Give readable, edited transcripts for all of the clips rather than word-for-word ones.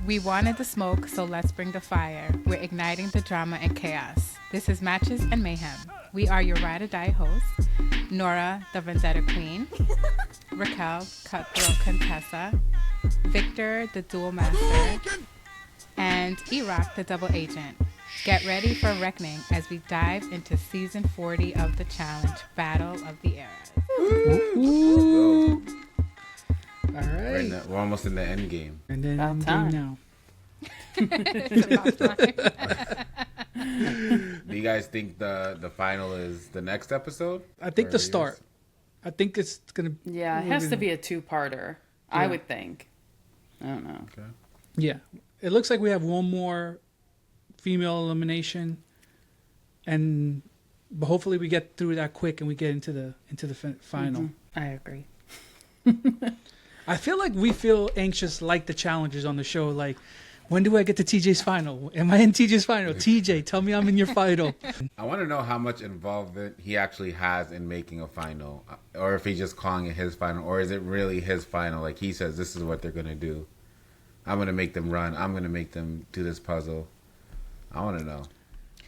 We wanted the smoke, so let's bring the fire. We're igniting the drama and chaos. This is Matches and Mayhem. We are your ride or die hosts, Nora, the Vendetta Queen, Raquel, Cutthroat Contessa, Victor, the Duel Master, and E-Rock, the Double Agent. Get ready for reckoning as we dive into season 40 of the challenge, Battle of the Eras. Ooh. All right. We're almost in the end game. And then About time. now. It's about time. Do you guys think the final is the next episode? I think Or the is- start. I think it's going to... Yeah, it has to be a two-parter, I would think. I don't know. Okay. Yeah. It looks like we have one more female elimination. But hopefully we get through that quick and we get into the final. Mm-hmm. I agree. I feel like we feel anxious like the challengers on the show. Like, when do I get to TJ's final? Am I in TJ's final? TJ, tell me I'm in your final. I want to know how much involvement he actually has in making a final, or if he's just calling it his final, or is it really his final? Like he says, this is what they're gonna do. I'm gonna make them run. I'm gonna make them do this puzzle. I want to know.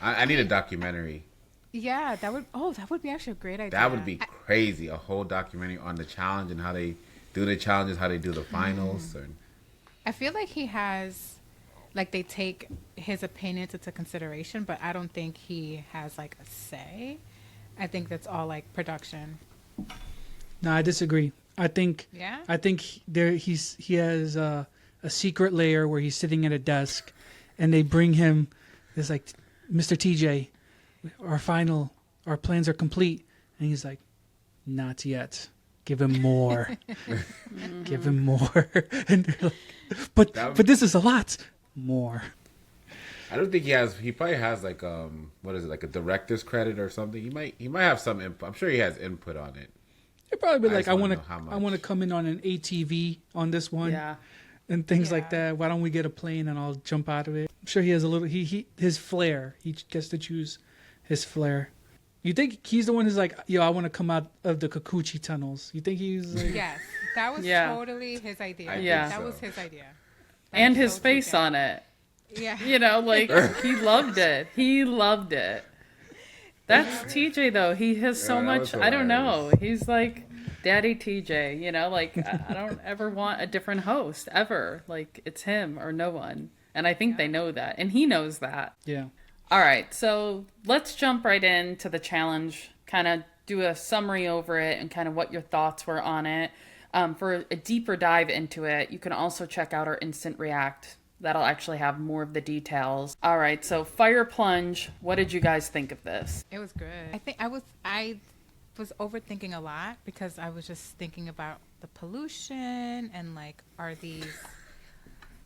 I need a documentary. Yeah, that would be actually a great idea. That would be crazy. A whole documentary on the challenge and how they do the challenges, how they do the finals. I feel like he has, like, they take his opinions into consideration, but I don't think he has, like, a say. I think that's all, like, production. No, I disagree. I think he has a secret layer where he's sitting at a desk, and they bring him this, like, Mr. TJ, our plans are complete, and he's like, not yet. Give him more. Give him more. And they're like, but this is a lot more. I don't think he has. He probably has like what is it, like a director's credit or something. He might have some input. I'm sure he has input on it. It'd probably be like, I want to to come in on an ATV on this one. Yeah. And things like that. Why don't we get a plane and I'll jump out of it? I'm sure he has a little. His flair. He gets to choose his flair. You think he's the one who's like, yo, I want to come out of the Kikuchi tunnels? You think he's like... Yes, that was totally his idea. That was his idea. And his face on it. Yeah. You know, like, he loved it. He loved it. That's TJ, though. He has so much, I don't know. He's like Daddy TJ, you know? Like, I don't ever want a different host, ever. Like, it's him or no one. And I think they know that. And he knows that. Yeah. All right, so let's jump right into the challenge, kind of do a summary over it and kind of what your thoughts were on it. For a deeper dive into it, you can also check out our Instant React. That'll actually have more of the details. All right, so Fire Plunge, what did you guys think of this? It was good. I think I was overthinking a lot because I was just thinking about the pollution and, like,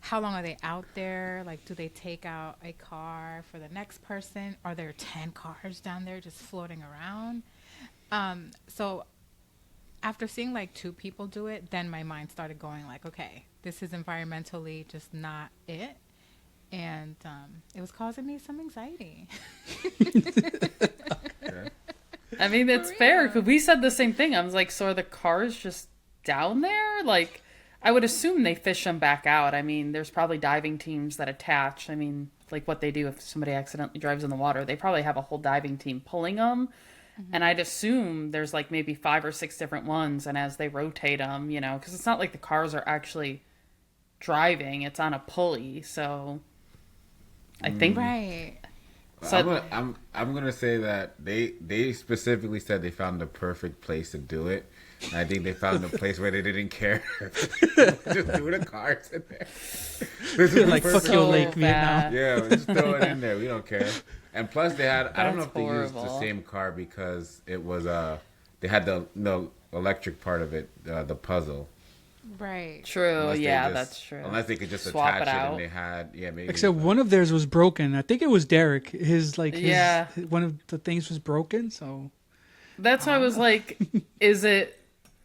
how long are they out there? Like, do they take out a car for the next person? Are there 10 cars down there just floating around? So after seeing, like, 2 people do it, then my mind started going, like, okay, this is environmentally just not it. And it was causing me some anxiety. I mean, it's fair, because we said the same thing. I was like, so are the cars just down there? Like, I would assume they fish them back out. I mean, there's probably diving teams that attach. I mean, like what they do if somebody accidentally drives in the water. They probably have a whole diving team pulling them. Mm-hmm. And I'd assume there's like maybe 5 or 6 different ones. And as they rotate them, you know, because it's not like the cars are actually driving. It's on a pulley. So I think... Right. So, I'm gonna say that they specifically said they found the perfect place to do it. And I think they found a place where they didn't care. Just do the cars in there. This is like, fuck your Lake Vietnam. Yeah, just throw it in there. We don't care. And plus, they had, I don't know if they used the horrible. same car because it was, they had the electric part of it, the puzzle. Right. true. Unless they Yeah, just- that's true. Unless they could just Swap attach it it out. and they had, maybe. Except one of theirs was broken. I think it was Derek. Yeah. One of the things was broken, so... That's why I was like, is it...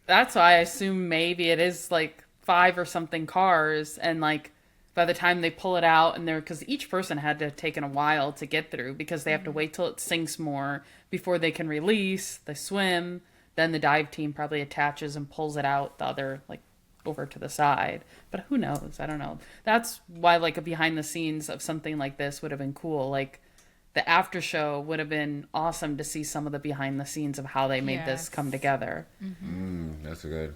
That's why I assume maybe it is like 5 or something cars, and like by the time they pull it out, and because each person had to have taken a while to get through, because they have to wait till it sinks more before they can release, they swim, then the dive team probably attaches and pulls it out the other like over to the side. But who knows? I don't know. That's why like a behind the scenes of something like this would have been cool. Like the after show would have been awesome to see some of the behind the scenes of how they made this come together. That's a good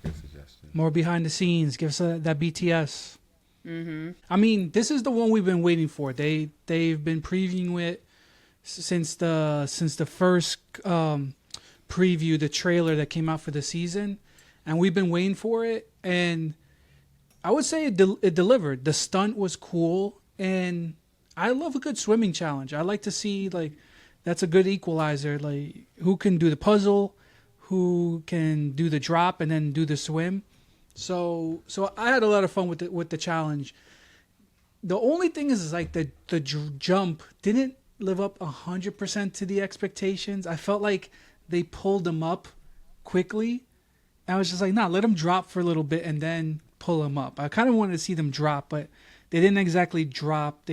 suggestion. More behind the scenes. Give us that BTS. I mean, this is the one we've been waiting for. They've been previewing it since the first preview, the trailer that came out for the season, and we've been waiting for it. And I would say it delivered. The stunt was cool, and I love a good swimming challenge. I like to see like that's a good equalizer. Like who can do the puzzle, who can do the drop, and then do the swim. So I had a lot of fun with the challenge. The only thing is like the jump didn't live up 100% to the expectations. I felt like they pulled them up quickly. I was just like, nah, let them drop for a little bit and then pull them up. I kind of wanted to see them drop, but they didn't exactly drop.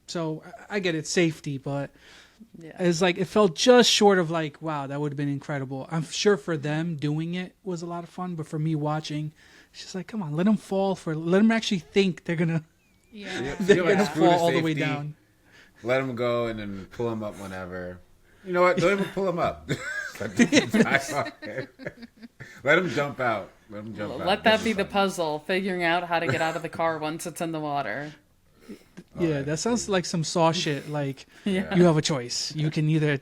So I get it, safety, but it's like it felt just short of like, wow, that would have been incredible. I'm sure for them doing it was a lot of fun, but for me watching, it's just like, come on, let them actually think they're gonna fall all the way down. Let them go and then pull them up whenever. You know what? Don't even pull them up. Let them jump out. Let that be the puzzle, figuring out how to get out of the car once it's in the water. Yeah, that sounds like some Saw shit. Like, you have a choice. You can either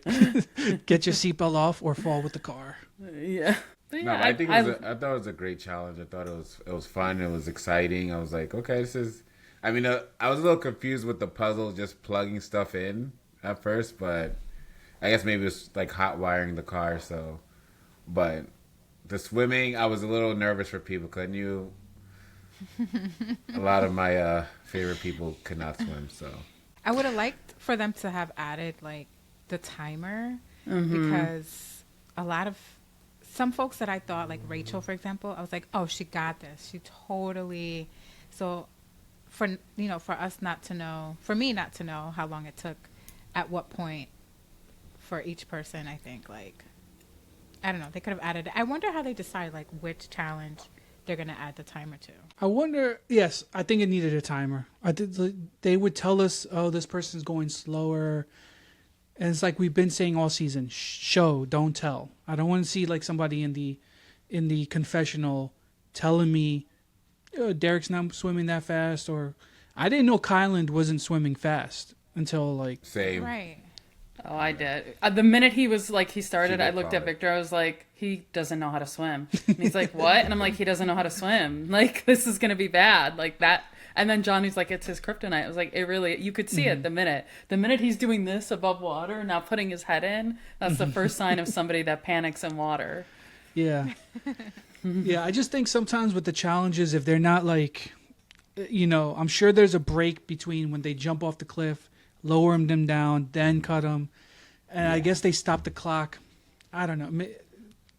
get your seatbelt off or fall with the car. Yeah. No, I thought it was a great challenge. I thought it was fun. It was exciting. I was like, okay, this is... I mean, I was a little confused with the puzzle, just plugging stuff in at first, but I guess maybe it was like hot wiring the car, so... But the swimming, I was a little nervous for people because I knew... a lot of my favorite people could not swim, so I would have liked for them to have added like the timer because some folks that I thought like Rachel, for example, I was like, oh, she got this, she totally. So for us not to know, for me not to know how long it took, at what point for each person, I think like I don't know, they could have added. I wonder how they decide like which challenge they're going to add the timer to. I wonder, yes, I think it needed a timer. They would tell us, oh, this person's going slower. And it's like we've been saying all season, show, don't tell. I don't want to see like somebody in the confessional telling me, oh, Derek's not swimming that fast, or I didn't know Kyland wasn't swimming fast until like... Same. Right. Oh, I did. The minute he started, I looked at Victor. I was like, he doesn't know how to swim. And he's like, what? And I'm like, he doesn't know how to swim. Like, this is going to be bad. Like that. And then Johnny's like, it's his kryptonite. I was like, you could see it the minute he's doing this above water, now putting his head in, that's the first sign of somebody that panics in water. Yeah. Yeah. I just think sometimes with the challenges, if they're not like, I'm sure there's a break between when they jump off the cliff, lower them down, then cut them. And I guess they stop the clock. I don't know.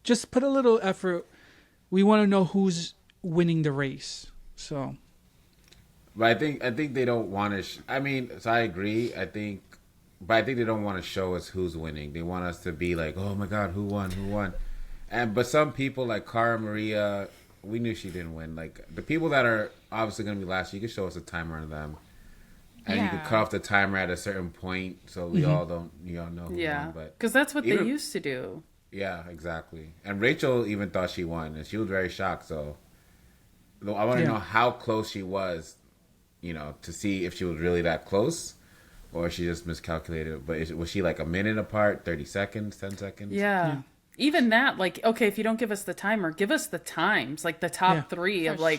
Just put a little effort. We want to know who's winning the race. So, but I think they don't want to. So I agree. But I think they don't want to show us who's winning. They want us to be like, oh my God, who won? But some people like Cara Maria, we knew she didn't win. Like the people that are obviously going to be last, you can show us a timer on them. And you can cut off the timer at a certain point, so we all know who won. But because that's what they used to do. Yeah, exactly. And Rachel even thought she won, and she was very shocked. So I want to know how close she was, to see if she was really that close, or she just miscalculated. But was she like a minute apart, 30 seconds, 10 seconds? Yeah. Even that, like, okay, if you don't give us the timer, give us the times, like the top three of like,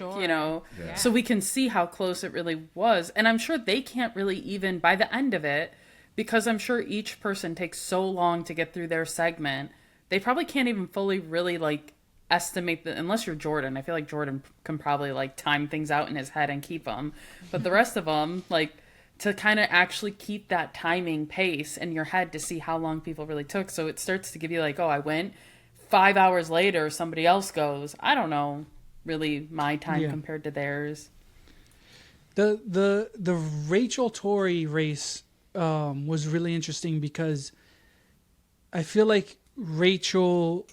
so we can see how close it really was. And I'm sure they can't really even, by the end of it, because I'm sure each person takes so long to get through their segment, they probably can't even fully really like estimate unless you're Jordan. I feel like Jordan can probably like time things out in his head and keep them. But the rest of them, like, to kind of actually keep that timing pace in your head to see how long people really took. So it starts to give you like, oh, I went 5 hours later, somebody else goes, I don't know really my time compared to theirs. The Rachel Tori race was really interesting because I feel like Rachel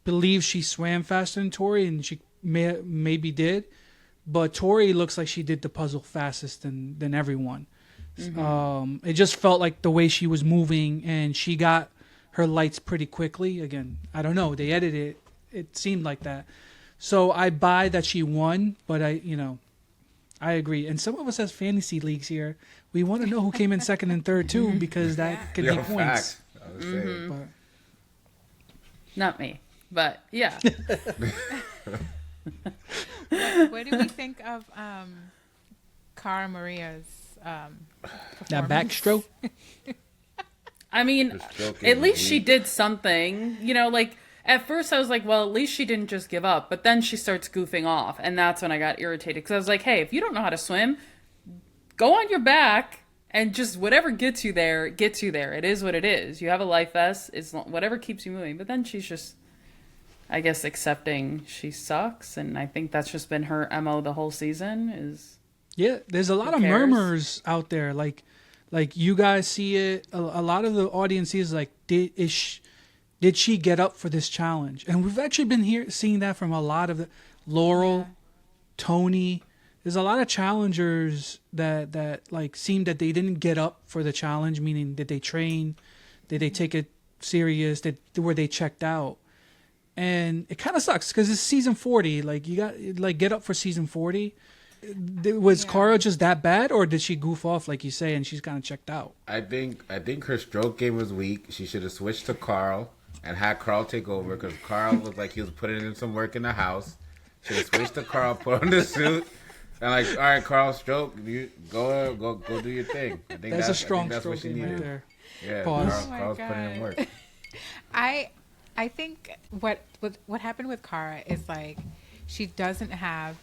believe she swam faster than Tori, and she maybe did. But Tori looks like she did the puzzle fastest than everyone. Mm-hmm. It just felt like the way she was moving, and she got her lights pretty quickly. Again, I don't know. They edited it. It seemed like that. So I buy that she won, but I agree. And some of us has fantasy leagues here. We want to know who came in second and third too, because that could be points. Mm-hmm. Not me, but yeah. What do we think of Cara Maria's that backstroke? I mean, at least she did something. You know, like at first I was like, well, at least she didn't just give up. But then she starts goofing off, and that's when I got irritated because I was like, hey, if you don't know how to swim, go on your back and just whatever gets you there, gets you there. It is what it is. You have a life vest. It's whatever keeps you moving. But then she's just, I guess, accepting she sucks, and I think that's just been her MO the whole season. Is there's a lot of murmurs out there, like you guys see it. A lot of the audience is like, did she get up for this challenge? And we've actually been seeing that from a lot of the Laurel, Tony. There's a lot of challengers that like seem that they didn't get up for the challenge, meaning did they train, did they take it serious, were they checked out? And it kind of sucks because it's season 40. Like you got like get up for season 40. Was Cara just that bad, or did she goof off like you say and she's kind of checked out? I think her stroke game was weak. She should have switched to Carl and had Carl take over because Carl looked like he was putting in some work in the house. Should have switched to Carl, put on the suit, and like, all right, Carl, stroke, you go do your thing. I think that's a strong that's stroke what she right needed. there. Yeah, Pause. Carl's putting in work. I think what happened with Cara is like she doesn't have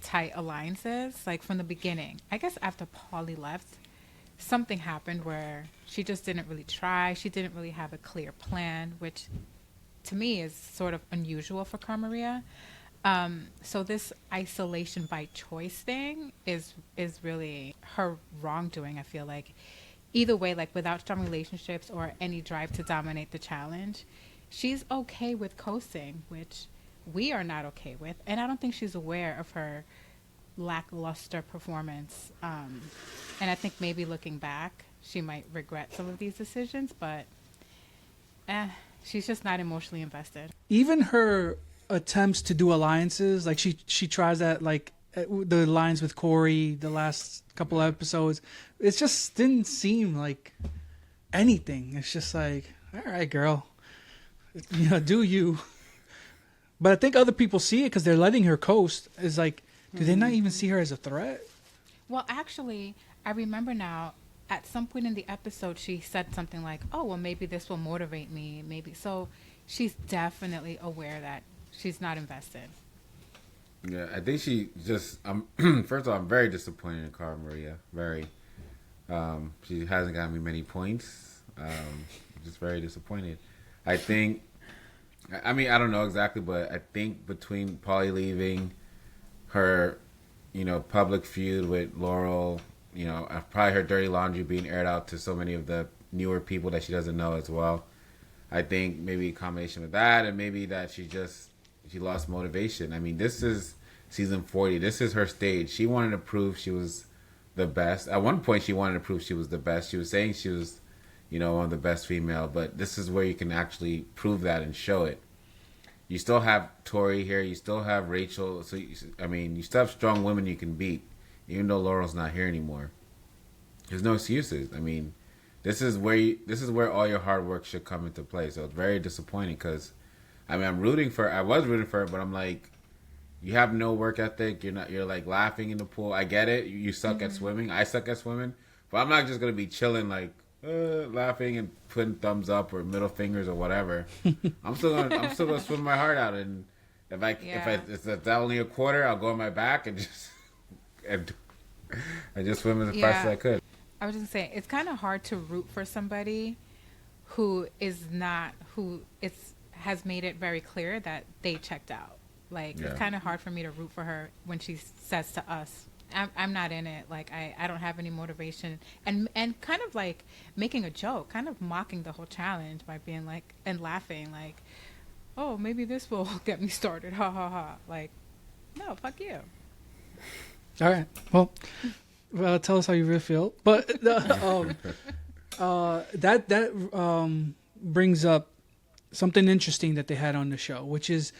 tight alliances like from the beginning. I guess after Paulie left, something happened where she just didn't really try. She didn't really have a clear plan, which to me is sort of unusual for Cara Maria. So this isolation by choice thing is really her wrongdoing. I feel like either way, like without strong relationships or any drive to dominate the challenge, she's okay with coasting, which we are not okay with. And I don't think she's aware of her lackluster performance. And I think maybe looking back, she might regret some of these decisions, but she's just not emotionally invested. Even her attempts to do alliances, like she tries that, like the alliance with Cory the last couple of episodes, it just didn't seem like anything. It's just like, all right, girl, do you. But I think other people see it because they're letting her coast. Is like, do they not even see her as a threat? Well, actually, I remember now, at some point in the episode, she said something like, oh, well, maybe this will motivate me. Maybe. So she's definitely aware that she's not invested. Yeah, I think she just, first of all, I'm very disappointed in Cara Maria. Very. She hasn't gotten me many points. Just very disappointed. I think, I mean, I don't know exactly, but I think between Paulie leaving, her, public feud with Laurel, probably her dirty laundry being aired out to so many of the newer people that she doesn't know as well. I think maybe a combination of that and maybe that she lost motivation. I mean, this is season 40. This is her stage. She wanted to prove she was the best. At one point, she wanted to prove she was the best. She was saying she was, one of the best female, but this is where you can actually prove that and show it. You still have Tori here. You still have Rachel. So, you still have strong women you can beat, even though Laurel's not here anymore. There's no excuses. I mean, this is where all your hard work should come into play. So it's very disappointing because, I was rooting for her, but I'm like, you have no work ethic. You're like laughing in the pool. I get it. You suck at swimming. I suck at swimming, but I'm not just going to be chilling like, laughing and putting thumbs up or middle fingers or whatever. I'm still gonna swim my heart out, and if it's only a quarter, I'll go on my back and just swim as fast as I could. I was just saying, it's kind of hard to root for somebody who has made it very clear that they checked out. Like, it's kind of hard for me to root for her when she says to us, I'm not in it. Like, I don't have any motivation. And kind of like making a joke, kind of mocking the whole challenge by being like, and laughing like, oh, maybe this will get me started. Ha ha ha. Like, no, fuck you. All right. Well, tell us how you really feel. But that brings up something interesting that they had on the show, which is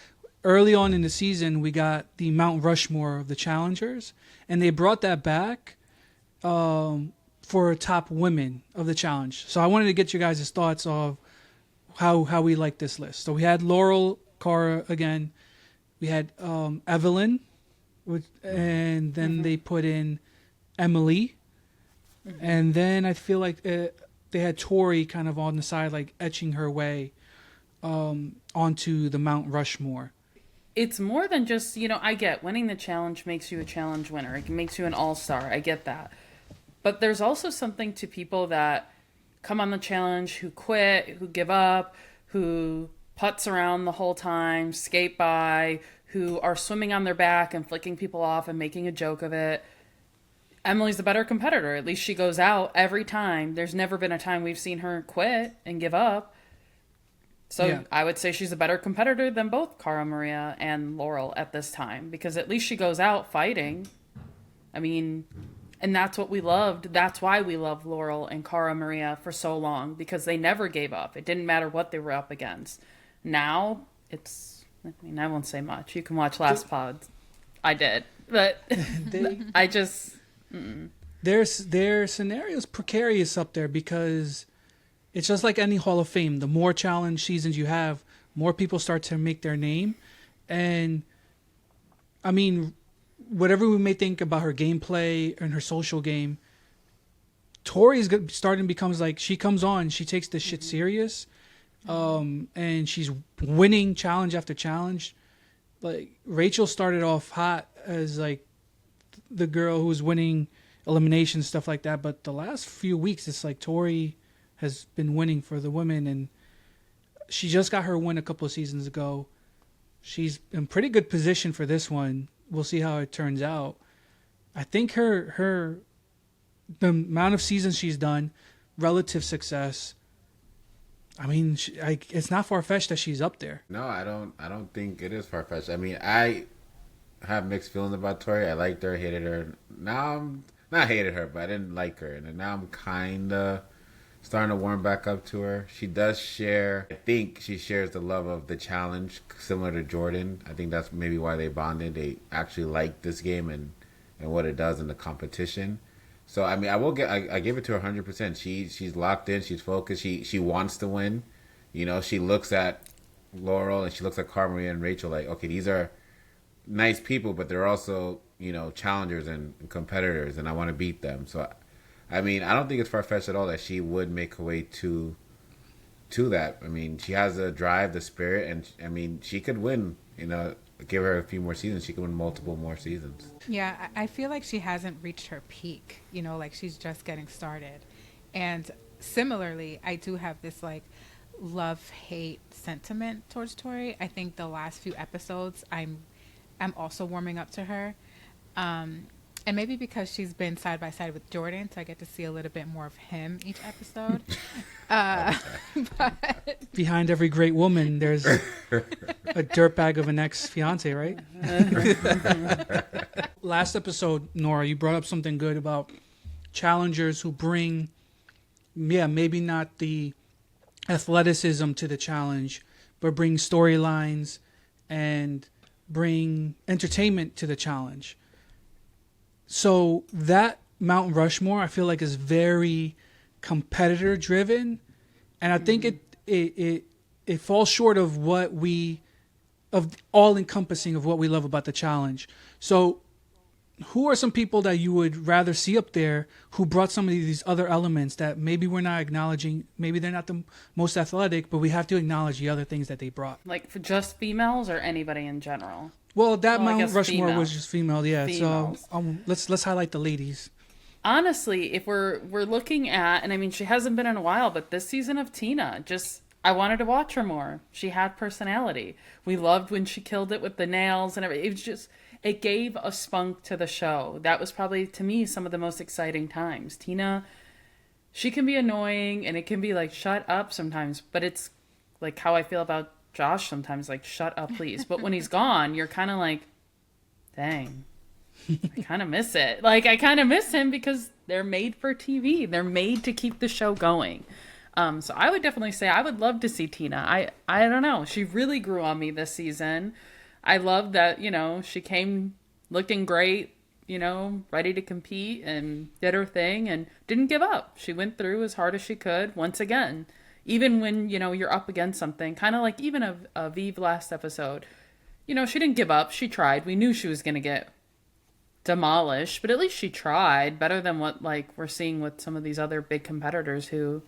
early on in the season we got the Mount Rushmore of the challengers, and they brought that back for top women of the challenge. So I wanted to get you guys' thoughts of how we like this list. So we had Laurel, Cara again. We had Evelyn, and then they put in Emily, and then I feel like they had Tori kind of on the side, like etching her way onto the Mount Rushmore. It's more than just, I get winning the challenge makes you a challenge winner. It makes you an all-star. I get that. But there's also something to people that come on the challenge who quit, who give up, who putz around the whole time, skate by, who are swimming on their back and flicking people off and making a joke of it. Emily's the better competitor. At least she goes out every time. There's never been a time we've seen her quit and give up. So yeah. I would say she's a better competitor than both Cara Maria and Laurel at this time, because at least she goes out fighting. I mean, and that's what we loved. That's why we loved Laurel and Cara Maria for so long, because they never gave up. It didn't matter what they were up against. Now, I won't say much. You can watch last pod. I did. But I just... Their scenario's precarious up there, because it's just like any Hall of Fame. The more challenge seasons you have, more people start to make their name. And, I mean, whatever we may think about her gameplay and her social game, Tori's starting to becomes like, she comes on, she takes this shit serious, and she's winning challenge after challenge. Like, Rachel started off hot as like the girl who was winning elimination, stuff like that, but the last few weeks it's like Tori has been winning for the women, and she just got her win a couple of seasons ago. She's in pretty good position for this one. We'll see how it turns out. I think the amount of seasons she's done, relative success, I mean, it's not far-fetched that she's up there. No, I don't think it is far-fetched. I mean, I have mixed feelings about Tori. I liked her, hated her. Now I'm not hated her, but I didn't like her, and now I'm kind of starting to warm back up to her. She does share, I think she shares the love of the challenge, similar to Jordan. I think that's maybe why they bonded. They actually like this game and what it does in the competition. So, I mean, I give it to her 100%. She's locked in. She's focused. She wants to win. She looks at Laurel and she looks at Cara Maria and Rachel like, okay, these are nice people, but they're also, challengers and competitors, and I want to beat them. So, I mean, I don't think it's far-fetched at all that she would make her way to that. I mean, she has the drive, the spirit, and, I mean, she could win, give her a few more seasons. She could win multiple more seasons. Yeah, I feel like she hasn't reached her peak, like she's just getting started. And similarly, I do have this, like, love-hate sentiment towards Tori. I think the last few episodes, I'm also warming up to her. And maybe because she's been side by side with Jordan, so I get to see a little bit more of him each episode. But behind every great woman, there's a dirtbag of an ex-fiance, right? Last episode, Nora, you brought up something good about challengers who bring, maybe not the athleticism to the challenge, but bring storylines and bring entertainment to the challenge. So that Mount Rushmore, I feel like, is very competitor driven, and I think it falls short of all encompassing of what we love about the challenge. So, who are some people that you would rather see up there who brought some of these other elements that maybe we're not acknowledging? Maybe they're not the most athletic, but we have to acknowledge the other things that they brought. Like for just females or anybody in general? Well, Mount Rushmore was just female, yeah. Females. So let's highlight the ladies. Honestly, if we're looking at, and I mean, she hasn't been in a while, but this season of Tina, I wanted to watch her more. She had personality. We loved when she killed it with the nails and everything. It was just, it gave a spunk to the show. That was probably, to me, some of the most exciting times. Tina, she can be annoying and it can be like, shut up sometimes, but it's like how I feel about Josh sometimes, like, shut up, please. But when he's gone, you're kind of like, dang, I kind of miss it. Like, I kind of miss him because they're made for TV. They're made to keep the show going. So I would definitely say I would love to see Tina. I don't know. She really grew on me this season. I love that, you know, she came looking great, you know, ready to compete and did her thing and didn't give up. She went through as hard as she could once again. Even when, you know, you're up against something, kind of like even a Vive last episode. You know, she didn't give up. She tried. We knew she was going to get demolished, but at least she tried. Better than what, like, we're seeing with some of these other big competitors who,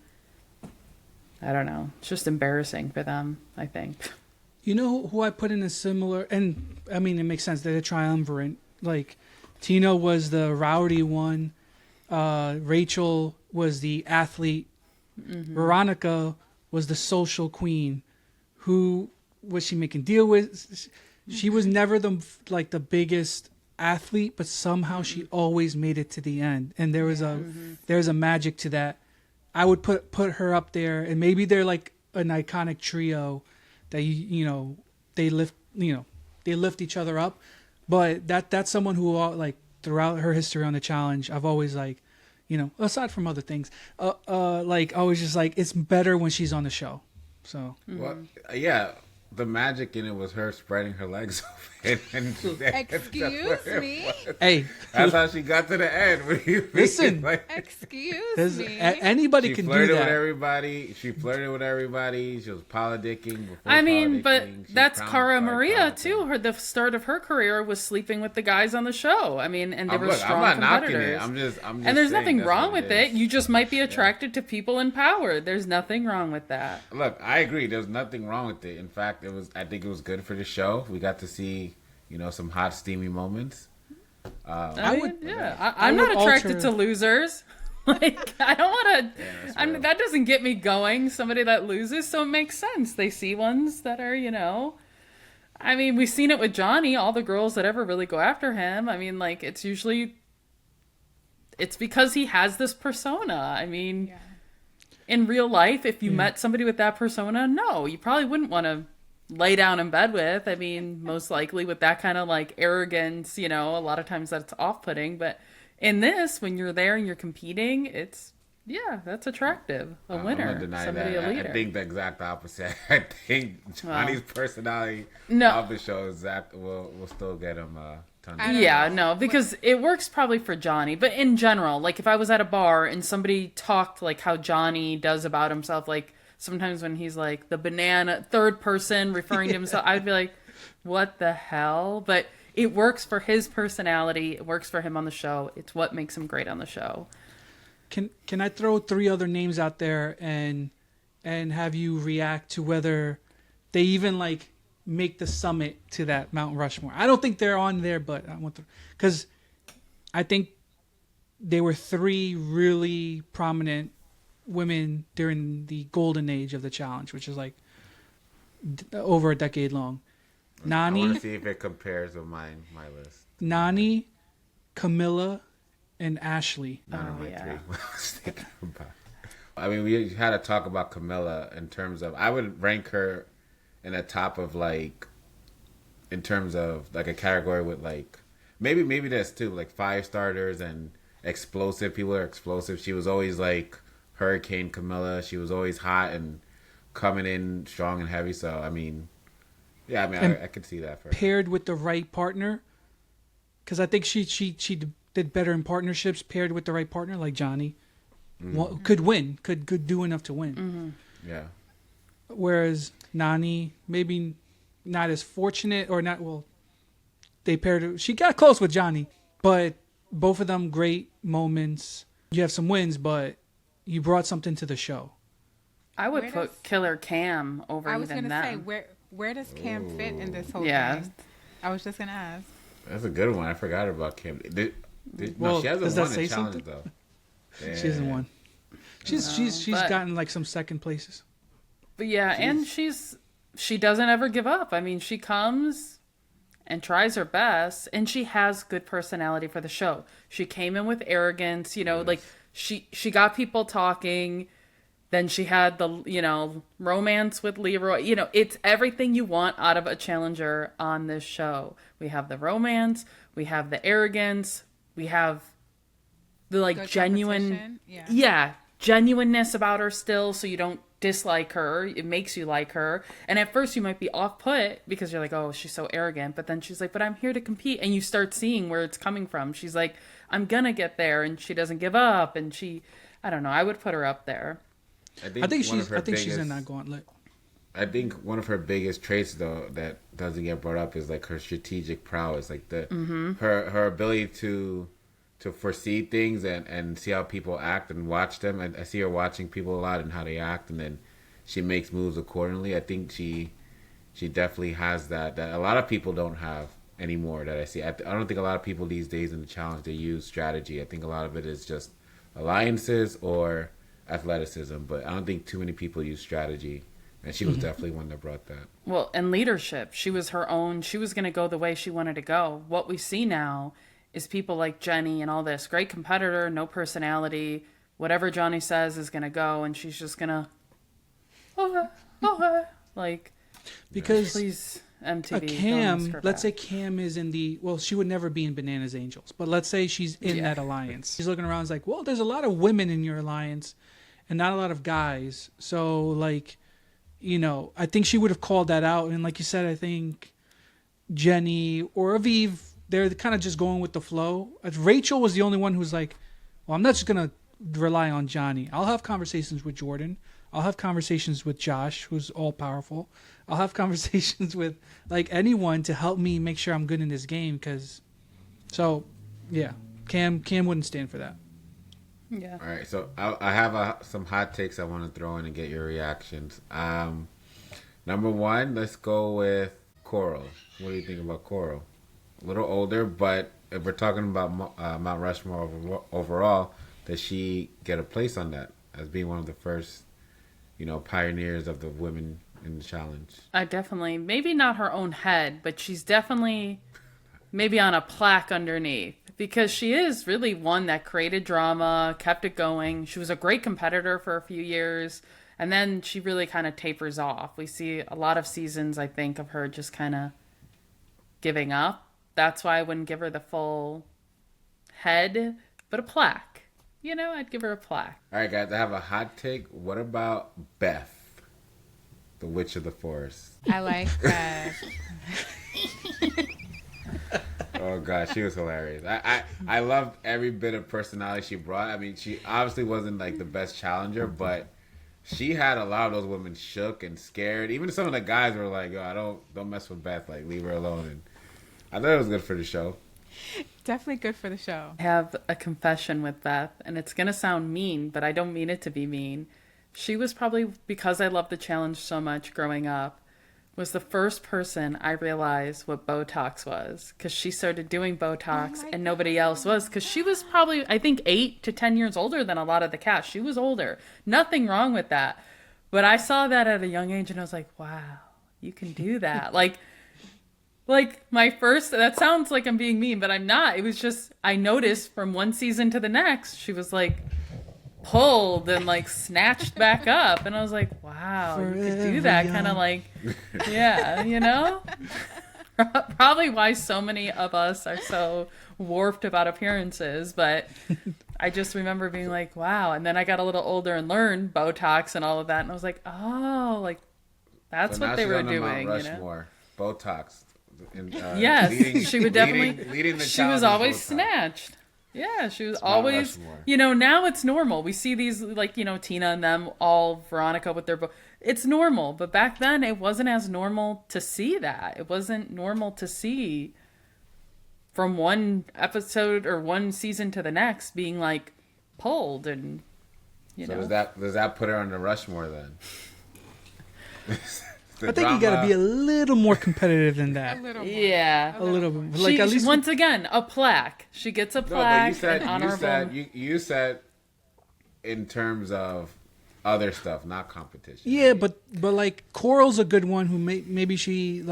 I don't know, it's just embarrassing for them, I think. You know who I put in a similar, and I mean, it makes sense. They're a triumvirate. Like, Tina was the rowdy one. Rachel was the athlete. Mm-hmm. Veronica was the social queen. Who was she making deal with? She was never the biggest athlete, but somehow she always made it to the end. And there's a magic to that. I would put her up there, and maybe they're like an iconic trio that you know they lift each other up. But that's someone who, like, throughout her history on the challenge, I've always, like, you know, aside from other things, like, always just like, it's better when she's on the show. So well, yeah, the magic in it was her spreading her legs open. Excuse me. Hey, that's how she got to the end. Listen, excuse me. Anybody can do that. She flirted with everybody. She was politicking. I mean, but that's Cara Maria too. The start of her career was sleeping with the guys on the show. I mean, and they were strong competitors. I'm just and there's nothing wrong with it. You just might be attracted to people in power. There's nothing wrong with that. Look, I agree. There's nothing wrong with it. In fact, I think it was good for the show. We got to see, you know, some hot, steamy moments. I'm not attracted to losers. Like, I don't want to. I mean, that doesn't get me going. Somebody that loses, so it makes sense. They see ones that are, you know. I mean, we've seen it with Johnny. All the girls that ever really go after him. I mean, like, it's because he has this persona. I mean, in real life, if you met somebody with that persona, no, you probably wouldn't want to lay down in bed with. I mean, most likely with that kind of, like, arrogance, you know, a lot of times that's off-putting. But in this, when you're there and you're competing, that's attractive. A winner. I'm gonna deny somebody that. A leader. I think the exact opposite. I think Johnny's personality of the show will still get him a ton. Because it works probably for Johnny. But in general, like, if I was at a bar and somebody talked like how Johnny does about himself, like, sometimes when he's like the banana third person referring to himself, I'd be like, what the hell? But it works for his personality. It works for him on the show. It's what makes him great on the show. Can I throw 3 other names out there and have you react to whether they even, like, make the summit to that Mount Rushmore? I don't think they're on there, but I want to, because I think they were 3 really prominent women during the golden age of the challenge, which is like over a decade long. Nani, I want to see if it compares with my list. Nani, Camilla, and Ashley. None of my 3. I mean, we had to talk about Camilla in terms of, I would rank her in the top of, like, in terms of, like, a category with, like, maybe there's 2, like, 5 starters and explosive. People are explosive. She was always, like, Hurricane Camilla. She was always hot and coming in strong and heavy. So, I mean, I could see that for her. Paired with the right partner, because I think she did better in partnerships. Paired with the right partner, like Johnny, could win, could do enough to win. Mm-hmm. Yeah. Whereas Nani, maybe not as fortunate, or not. Well, they paired. She got close with Johnny, but both of them great moments. You have some wins, but you brought something to the show. I would put Killer Cam over even them. I was going to say, where does Cam fit in this whole thing? I was just going to ask. That's a good one. I forgot about Cam. Well, no, she hasn't won a challenge, something? though. Yeah. She hasn't won. She's gotten, like, some second places. But and she doesn't ever give up. I mean, she comes and tries her best, and she has good personality for the show. She came in with arrogance, you know, like, she got people talking. Then she had the, romance with Leroy. It's everything you want out of a challenger on this show. We have the romance, we have the arrogance, we have the Good genuine, competition. genuineness about her still, so you don't dislike her. It makes you like her. And at first you might be off put because you're like, oh, she's so arrogant. But then she's like, but I'm here to compete. And you start seeing where it's coming from. She's like, I'm gonna get there, and she doesn't give up. And I don't know, I would put her up there. I think she's in that gauntlet. I think one of her biggest traits, though, that doesn't get brought up is like her strategic prowess, like her ability to foresee things and see how people act and watch them. I see her watching people a lot and how they act, and then she makes moves accordingly. I think she definitely has that a lot of people don't have anymore. That I see. I don't think a lot of people these days in the challenge they use strategy. I think a lot of it is just alliances or athleticism, but I don't think too many people use strategy, and she was definitely one that brought that. Well, and leadership. She was her own. She was going to go the way she wanted to go. What we see now is people like Jenny and all this. Great competitor, no personality. Whatever Johnny says is going to go, and she's just going to, like, because please, MTV. Cam, let's say Cam is in she would never be in Bananas Angels, but let's say she's in that alliance. She's looking around, like, well, there's a lot of women in your alliance and not a lot of guys. So, like, I think she would have called that out. And like you said, I think Jenny or Aviv, they're kind of just going with the flow. Rachel was the only one who's like, well, I'm not just going to rely on Johnny. I'll have conversations with Jordan. I'll have conversations with Josh, who's all powerful. I'll have conversations with like anyone to help me make sure I'm good in this game. Cam wouldn't stand for that. Yeah. All right, so I have some hot takes I want to throw in and get your reactions. Number one, let's go with Coral. What do you think about Coral? A little older, but if we're talking about Mount Rushmore overall, does she get a place on that as being one of the first, pioneers of the women in the challenge? I definitely, maybe not her own head, but she's definitely maybe on a plaque underneath. Because she is really one that created drama, kept it going. She was a great competitor for a few years. And then she really kind of tapers off. We see a lot of seasons, I think, of her just kind of giving up. That's why I wouldn't give her the full head, but a plaque. I'd give her a plaque. All right, guys, I have a hot take. What about Beth, the Witch of the Forest? I like Beth. Oh gosh, she was hilarious. I loved every bit of personality she brought. I mean, she obviously wasn't like the best challenger, but she had a lot of those women shook and scared. Even some of the guys were like, "Yo, don't mess with Beth. Like, leave her alone." And I thought it was good for the show. Definitely good for the show. I have a confession with Beth, and it's gonna sound mean, but I don't mean it to be mean. She was probably, because I loved the challenge so much growing up, was the first person I realized what Botox was, because she started doing Botox and nobody else was, because she was probably, I think, 8 to 10 years older than a lot of the cast. She was older. Nothing wrong with that. But I saw that at a young age and I was like, wow, you can do that. like my first, that sounds like I'm being mean, but I'm not. It was just, I noticed from one season to the next, she was like pulled and like snatched back up, and I was like, wow, you could do that. Kind of like, yeah, probably why so many of us are so warped about appearances. But I just remember being like, wow. And then I got a little older and learned Botox and all of that, and I was like, oh, like that's so what they were doing. Mount Rushmore, Botox. Yes, she would definitely. Leading the she was always Botox. Snatched. Yeah, she was It's always, now it's normal. We see these, like, Tina and them, all Veronica with their, it's normal. But back then, it wasn't as normal to see that. It wasn't normal to see from one episode or one season to the next being, like, pulled and, So does that put her on the Rushmore then? I think you got to be a little more competitive than that. A little more. Yeah. A little bit. Like, at least once again, a plaque. She gets a plaque. You said in terms of other stuff, not competition. Yeah, but like Coral's a good one who maybe she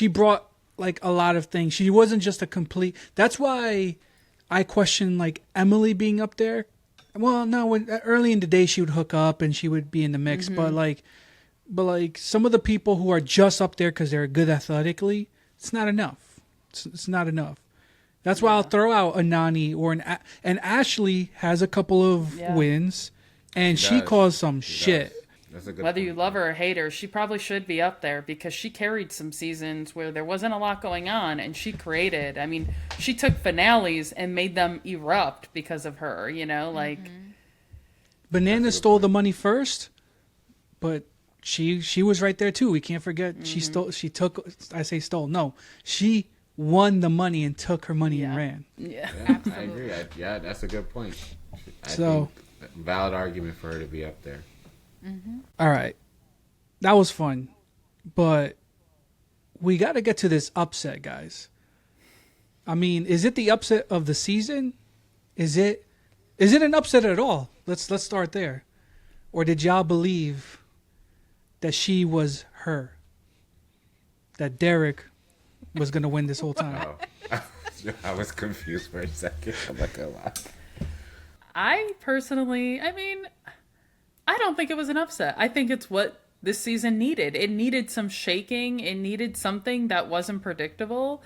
brought like a lot of things. She wasn't just a complete. That's why I question like Emily being up there, Well, no, when early in the day she would hook up and she would be in the mix, but like some of the people who are just up there because they're good athletically, it's not enough. It's not enough. That's why I'll throw out a Nani or and Ashley has a couple of wins, and she caused some shit. That's a good Whether point. you love her or hate her, she probably should be up there because she carried some seasons where there wasn't a lot going on, and she created. I mean, she took finales and made them erupt because of her. You know, like Banana stole the money first, but she was right there too. We can't forget she took. I say stole. No, she won the money and took her money and ran. Yeah. I agree. That's a good point. I So- think valid argument for her to be up there. All right, that was fun, but we got to get to this upset, guys. I mean, is it the upset of the season? Is it an upset at all? Let's start there. Or did y'all believe that she was her? That Derek was going to win this whole time? Oh, I was confused for a second. I'm not gonna lie. I personally, I mean, I don't think it was an upset. I think it's what this season needed. It needed some shaking. It needed something that wasn't predictable.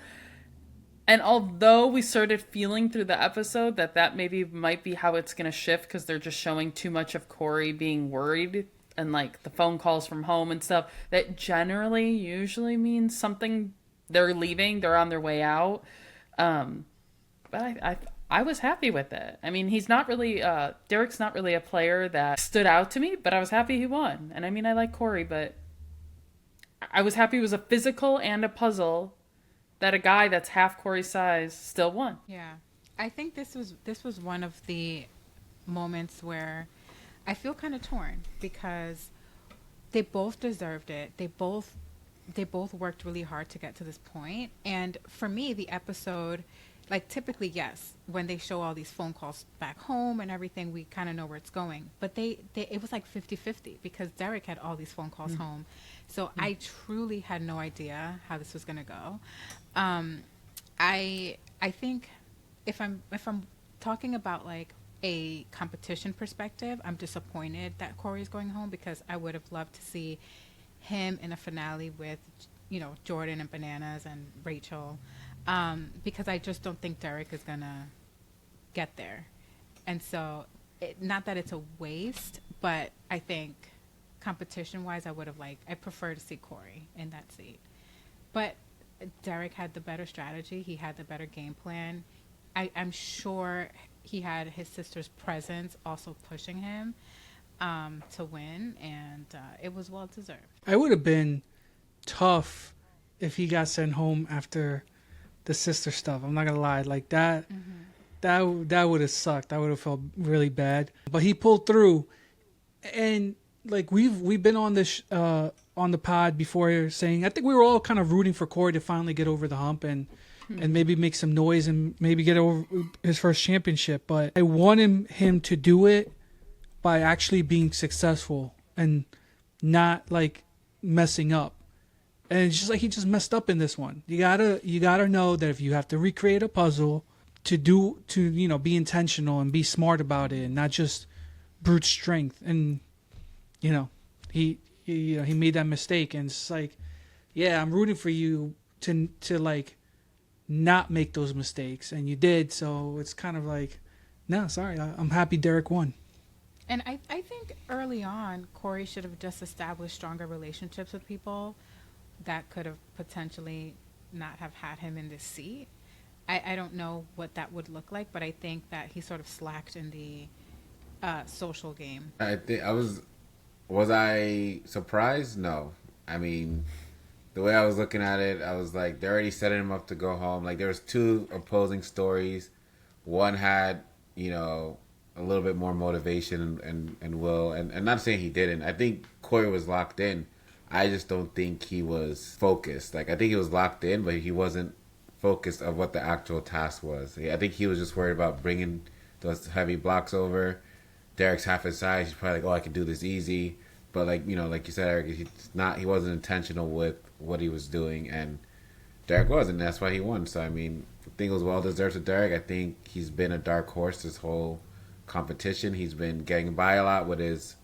And although we started feeling through the episode that maybe might be how it's going to shift because they're just showing too much of Cory being worried and like the phone calls from home and stuff, that generally usually means something, they're leaving, they're on their way out. But I was happy with it. I mean, he's not really, Derek's not really a player that stood out to me, but I was happy he won. And I mean, I like Cory, but I was happy it was a physical and a puzzle that a guy that's half Cory's size still won. Yeah. I think this was one of the moments where I feel kind of torn because they both deserved it. They both worked really hard to get to this point. And for me, the episode, like typically, yes, when they show all these phone calls back home and everything, we kind of know where it's going. But it was like 50-50 because Derek had all these phone calls home. So I truly had no idea how this was going to go. I think if I'm talking about like a competition perspective, I'm disappointed that Cory's going home because I would have loved to see him in a finale with, Jordan and Bananas and Rachel. Because I just don't think Derek is gonna get there. And so, not that it's a waste, but I think competition-wise, I prefer to see Cory in that seat. But Derek had the better strategy. He had the better game plan. I'm sure he had his sister's presence also pushing him to win, and it was well-deserved. It would have been tough if he got sent home after the sister stuff. I'm not gonna lie, like that. That would have sucked. I would have felt really bad. But he pulled through, and like we've been on this on the pod before saying I think we were all kind of rooting for Cory to finally get over the hump and maybe make some noise and maybe get over his first championship. But I wanted him to do it by actually being successful and not like messing up. And it's just like he just messed up in this one. You gotta know that if you have to recreate a puzzle, to be intentional and be smart about it, and not just brute strength. And he made that mistake, and it's like, yeah, I'm rooting for you to like not make those mistakes, and you did. So it's kind of like, no, sorry, I'm happy Derek won. And I think early on, Cory should have just established stronger relationships with people that could have potentially not have had him in this seat. I don't know what that would look like, but I think that he sort of slacked in the social game. I think was I surprised? No. I mean, the way I was looking at it, I was like, they're already setting him up to go home. Like, there was two opposing stories. One had, a little bit more motivation and will. And not saying he didn't. I think Cory was locked in. I just don't think he was focused. Like, I think he was locked in, but he wasn't focused of what the actual task was. I think he was just worried about bringing those heavy blocks over. Derek's half his size. He's probably like, I can do this easy. But like you said, Eric, he wasn't intentional with what he was doing, and Derek was, and that's why he won. So I mean, I think it was well deserved to Derek. I think he's been a dark horse this whole competition. He's been getting by a lot with his,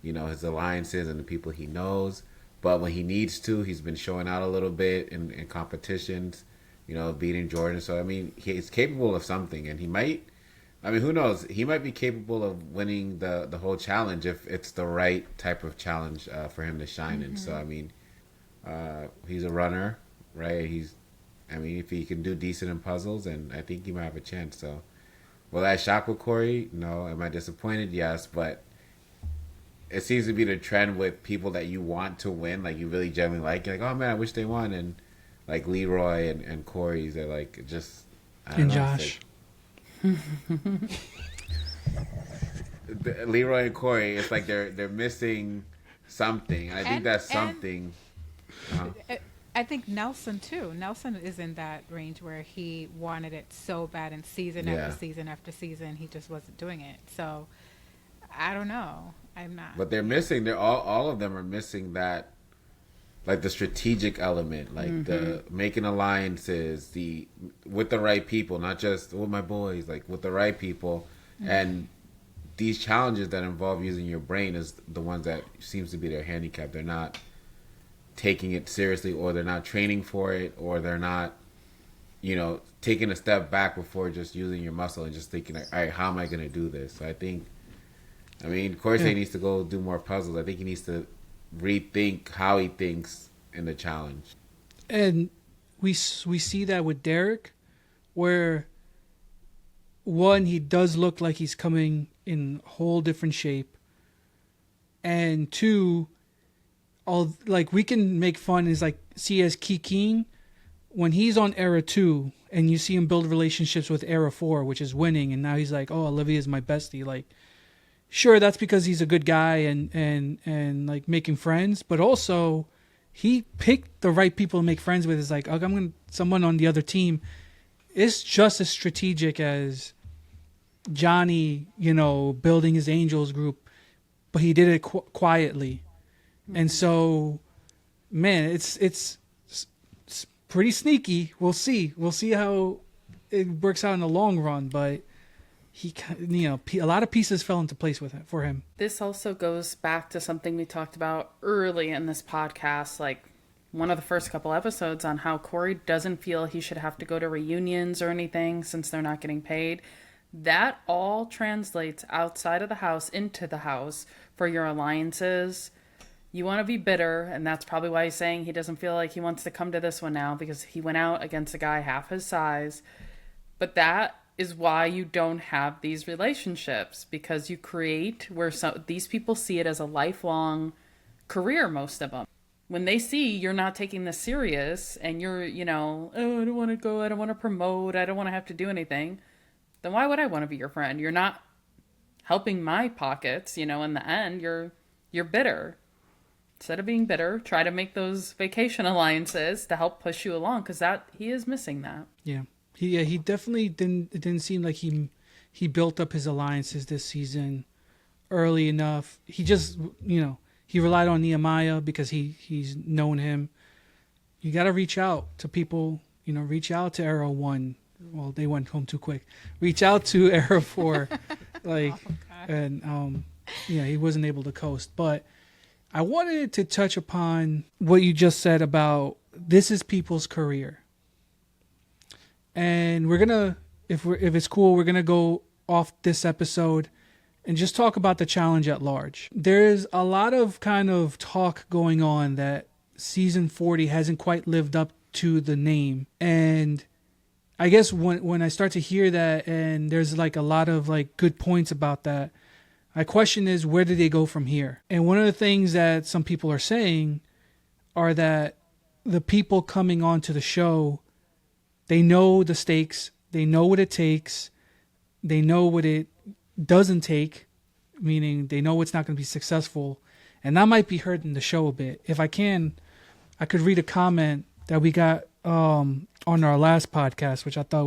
his alliances and the people he knows. But when he needs to, he's been showing out a little bit in competitions, beating Jordan. So, I mean, he's capable of something. And he might, who knows? He might be capable of winning the whole challenge if it's the right type of challenge for him to shine in. So, I mean, he's a runner, right? If he can do decent in puzzles, and I think he might have a chance. So, will I shock with Cory? No. Am I disappointed? Yes. But it seems to be the trend with people that you want to win, like you really genuinely like. You're like, oh man, I wish they won. And like Leroy and Cory's, they're like just. And Josh. Leroy and Cory, it's like they're missing something. And I think that's something. I think Nelson too. Nelson is in that range where he wanted it so bad, and season after season after season, he just wasn't doing it. So I don't know. I'm not. But they're missing. They're all of them are missing that, like the strategic element, like the making alliances, with the right people, not just with my boys, like with the right people, and these challenges that involve using your brain is the ones that seems to be their handicap. They're not taking it seriously, or they're not training for it, or they're not, taking a step back before just using your muscle and just thinking, like, all right, how am I going to do this? So I think, Cory needs to go do more puzzles. I think he needs to rethink how he thinks in the challenge. And we see that with Derek, where one, he does look like he's coming in a whole different shape, and two, we can make fun as see as Kiking when he's on era 2 and you see him build relationships with era 4, which is winning, and now he's like, oh, Olivia's my bestie. Like, sure, that's because he's a good guy and like making friends, but also he picked the right people to make friends with. It's like, oh, I'm going someone on the other team. It's just as strategic as Johnny, building his Angels group, but he did it quietly. And so, man, it's pretty sneaky. We'll see how it works out in the long run, but he, a lot of pieces fell into place for him. This also goes back to something we talked about early in this podcast, like one of the first couple episodes, on how Cory doesn't feel he should have to go to reunions or anything since they're not getting paid. That all translates outside of the house into the house for your alliances. You want to be bitter, and that's probably why he's saying he doesn't feel like he wants to come to this one now, because he went out against a guy half his size. But that is why you don't have these relationships, because you create where these people see it as a lifelong career, most of them. When they see you're not taking this serious and you're, oh, I don't want to go, I don't want to promote, I don't want to have to do anything, then why would I want to be your friend? You're not helping my pockets, in the end, you're bitter. Instead of being bitter, try to make those vacation alliances to help push you along, because he is missing that. Yeah. He definitely didn't seem like he built up his alliances this season early enough. He just, he relied on Nehemiah because he's known him. You got to reach out to people, reach out to Era 1. Well, they went home too quick. Reach out to Era 4. And he wasn't able to coast. But I wanted to touch upon what you just said about this is people's career. And we're going to, if it's cool, we're going to go off this episode and just talk about the challenge at large. There's a lot of kind of talk going on that season 40 hasn't quite lived up to the name. And I guess when I start to hear that, and there's like a lot of like good points about that, my question is, where do they go from here? And one of the things that some people are saying are that the people coming onto the show, they know the stakes, they know what it takes, they know what it doesn't take, meaning they know it's not going to be successful. And that might be hurting the show a bit. If I could read a comment that we got on our last podcast, which I thought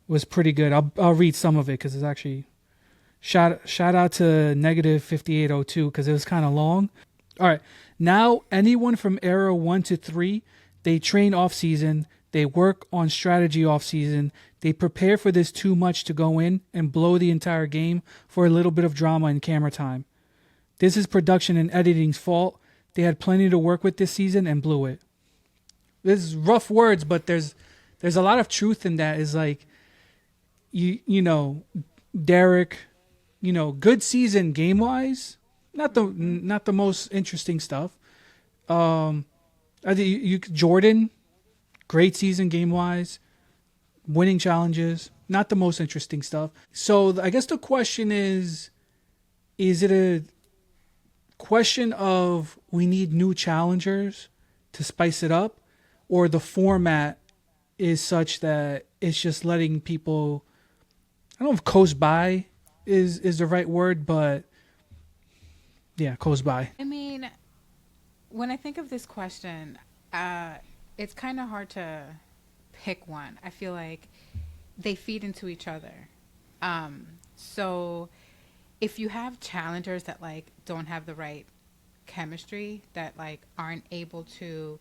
was pretty good. I'll read some of it because it's actually... Shout out to negative 5802 because it was kind of long. All right. Now, anyone from era 1 to 3, they train off season. They work on strategy off season. They prepare for this too much to go in and blow the entire game for a little bit of drama and camera time. This is production and editing's fault. They had plenty to work with this season and blew it. This is rough words, but there's a lot of truth in that. Is like, you know, Derek, you know, good season game wise, not the most interesting stuff. I think Jordan, great season game wise, winning challenges, not the most interesting stuff. So I guess the question is it a question of we need new challengers to spice it up, or the format is such that it's just letting people, I don't know if coast by is the right word, but yeah, coast by. I mean, when I think of this question, it's kind of hard to pick one. I feel like they feed into each other. So if you have challengers that like don't have the right chemistry, that like aren't able to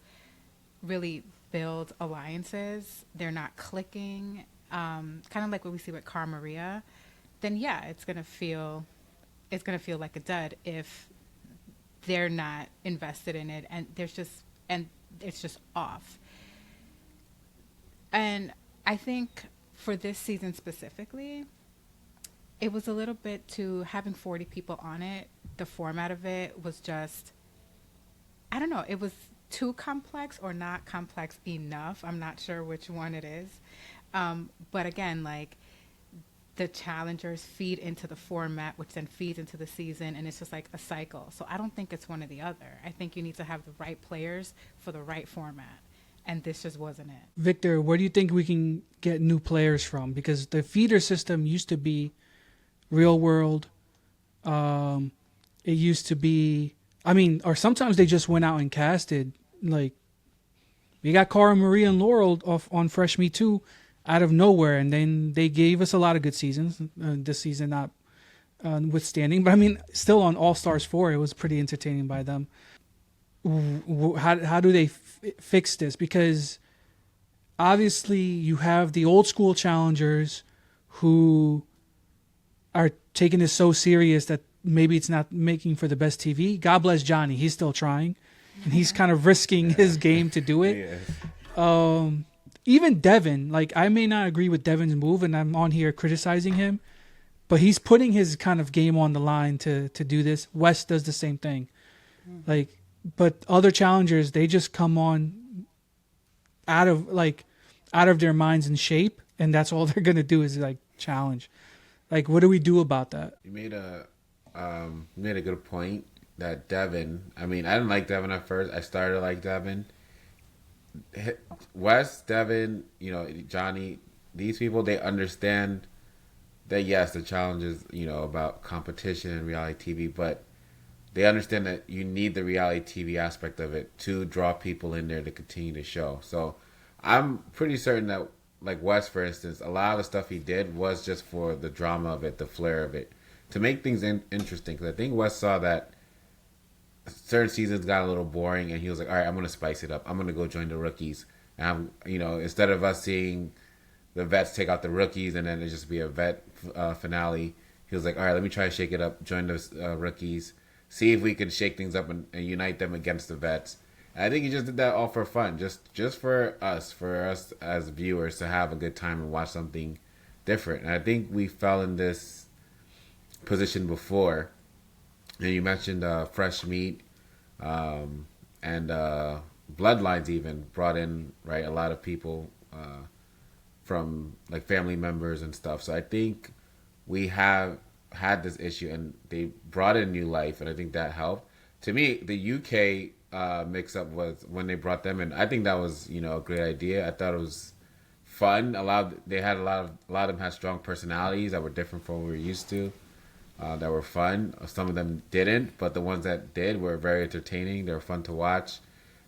really build alliances, they're not clicking, kind of like what we see with Cara Maria, then yeah, it's gonna feel like a dud if they're not invested in it, and it's just off. And I think for this season specifically, it was a little bit too, having 40 people on it, the format of it was just, I don't know, it was too complex or not complex enough. I'm not sure which one it is. But again, like, the challengers feed into the format, which then feeds into the season, and it's just like a cycle. So I don't think it's one or the other. I think you need to have the right players for the right format, and this just wasn't it. Victor, where do you think we can get new players from? Because the feeder system used to be real world. It used to be, I mean, or sometimes they just went out and casted. Like, we got Cara Maria and Laurel off on Fresh Me Too out of nowhere, and then they gave us a lot of good seasons. This season not withstanding, but I mean, still on All Stars 4, it was pretty entertaining by them. How do they fix this? Because obviously you have the old school challengers who are taking this so serious that maybe it's not making for the best TV. God bless Johnny. He's still trying, and he's kind of risking his game to do it. Yeah. Even Devin, like, I may not agree with Devin's move, and I'm on here criticizing him, but he's putting his kind of game on the line to do this. West does the same thing. Like, but other challengers, they just come on out of their minds and shape, and that's all they're going to do is like challenge. Like, what do we do about that? You made a good point that Devin, I mean, I didn't like Devin at first. I started to like Devin. Wes, Devin, you know, Johnny, these people, they understand that, yes, the challenge is, you know, about competition and reality TV, but they understand that you need the reality TV aspect of it to draw people in there to continue the show. So I'm pretty certain that, like Wes, for instance, a lot of the stuff he did was just for the drama of it, the flair of it, to make things interesting. Because I think Wes saw that certain seasons got a little boring, and he was like, all right, I'm going to spice it up. I'm going to go join the rookies. And you know, instead of us seeing the vets take out the rookies and then it just be a vet finale, he was like, all right, let me try to shake it up, join the rookies, see if we can shake things up and unite them against the vets. And I think he just did that all for fun, just for us as viewers to have a good time and watch something different. And I think we fell in this position before. And you mentioned Fresh Meat and Bloodlines even brought in, right, a lot of people from like family members and stuff. So I think we have had this issue, and they brought in new life, and I think that helped. To me, the UK mix-up was when they brought them in. I think that was, you know, a great idea. I thought it was fun. They had a lot of them had strong personalities that were different from what we were used to. That were fun. Some of them didn't, but the ones that did were very entertaining. They were fun to watch,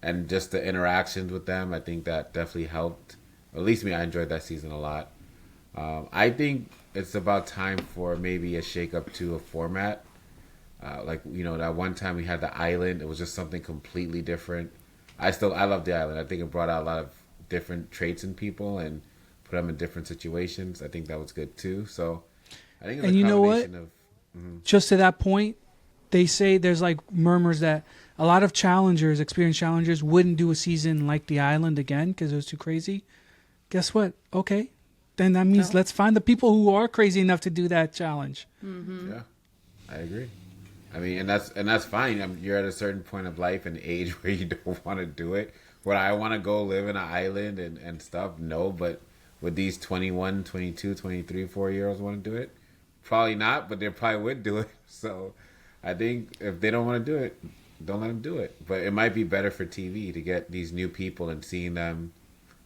and just the interactions with them, I think that definitely helped. At least me, I enjoyed that season a lot. I think it's about time for maybe a shake-up to a format. Like, you know, that one time we had the island, it was just something completely different. I love the island. I think it brought out a lot of different traits in people, and put them in different situations. I think that was good too. So I think it's and a you know what? combination of Just to that point, they say there's like murmurs that a lot of challengers, experienced challengers, wouldn't do a season like the island again because it was too crazy. Guess what? Okay, then that means let's find the people who are crazy enough to do that challenge. Yeah, I agree. I mean, and that's fine. You're at a certain point of life and age where you don't want to do it. Would I want to go live in an island and stuff? No, but would these 21, 22, 23, 4-year-olds want to do it? Probably not, but they probably would do it. So I think if they don't want to do it, don't let them do it. But it might be better for TV to get these new people and seeing them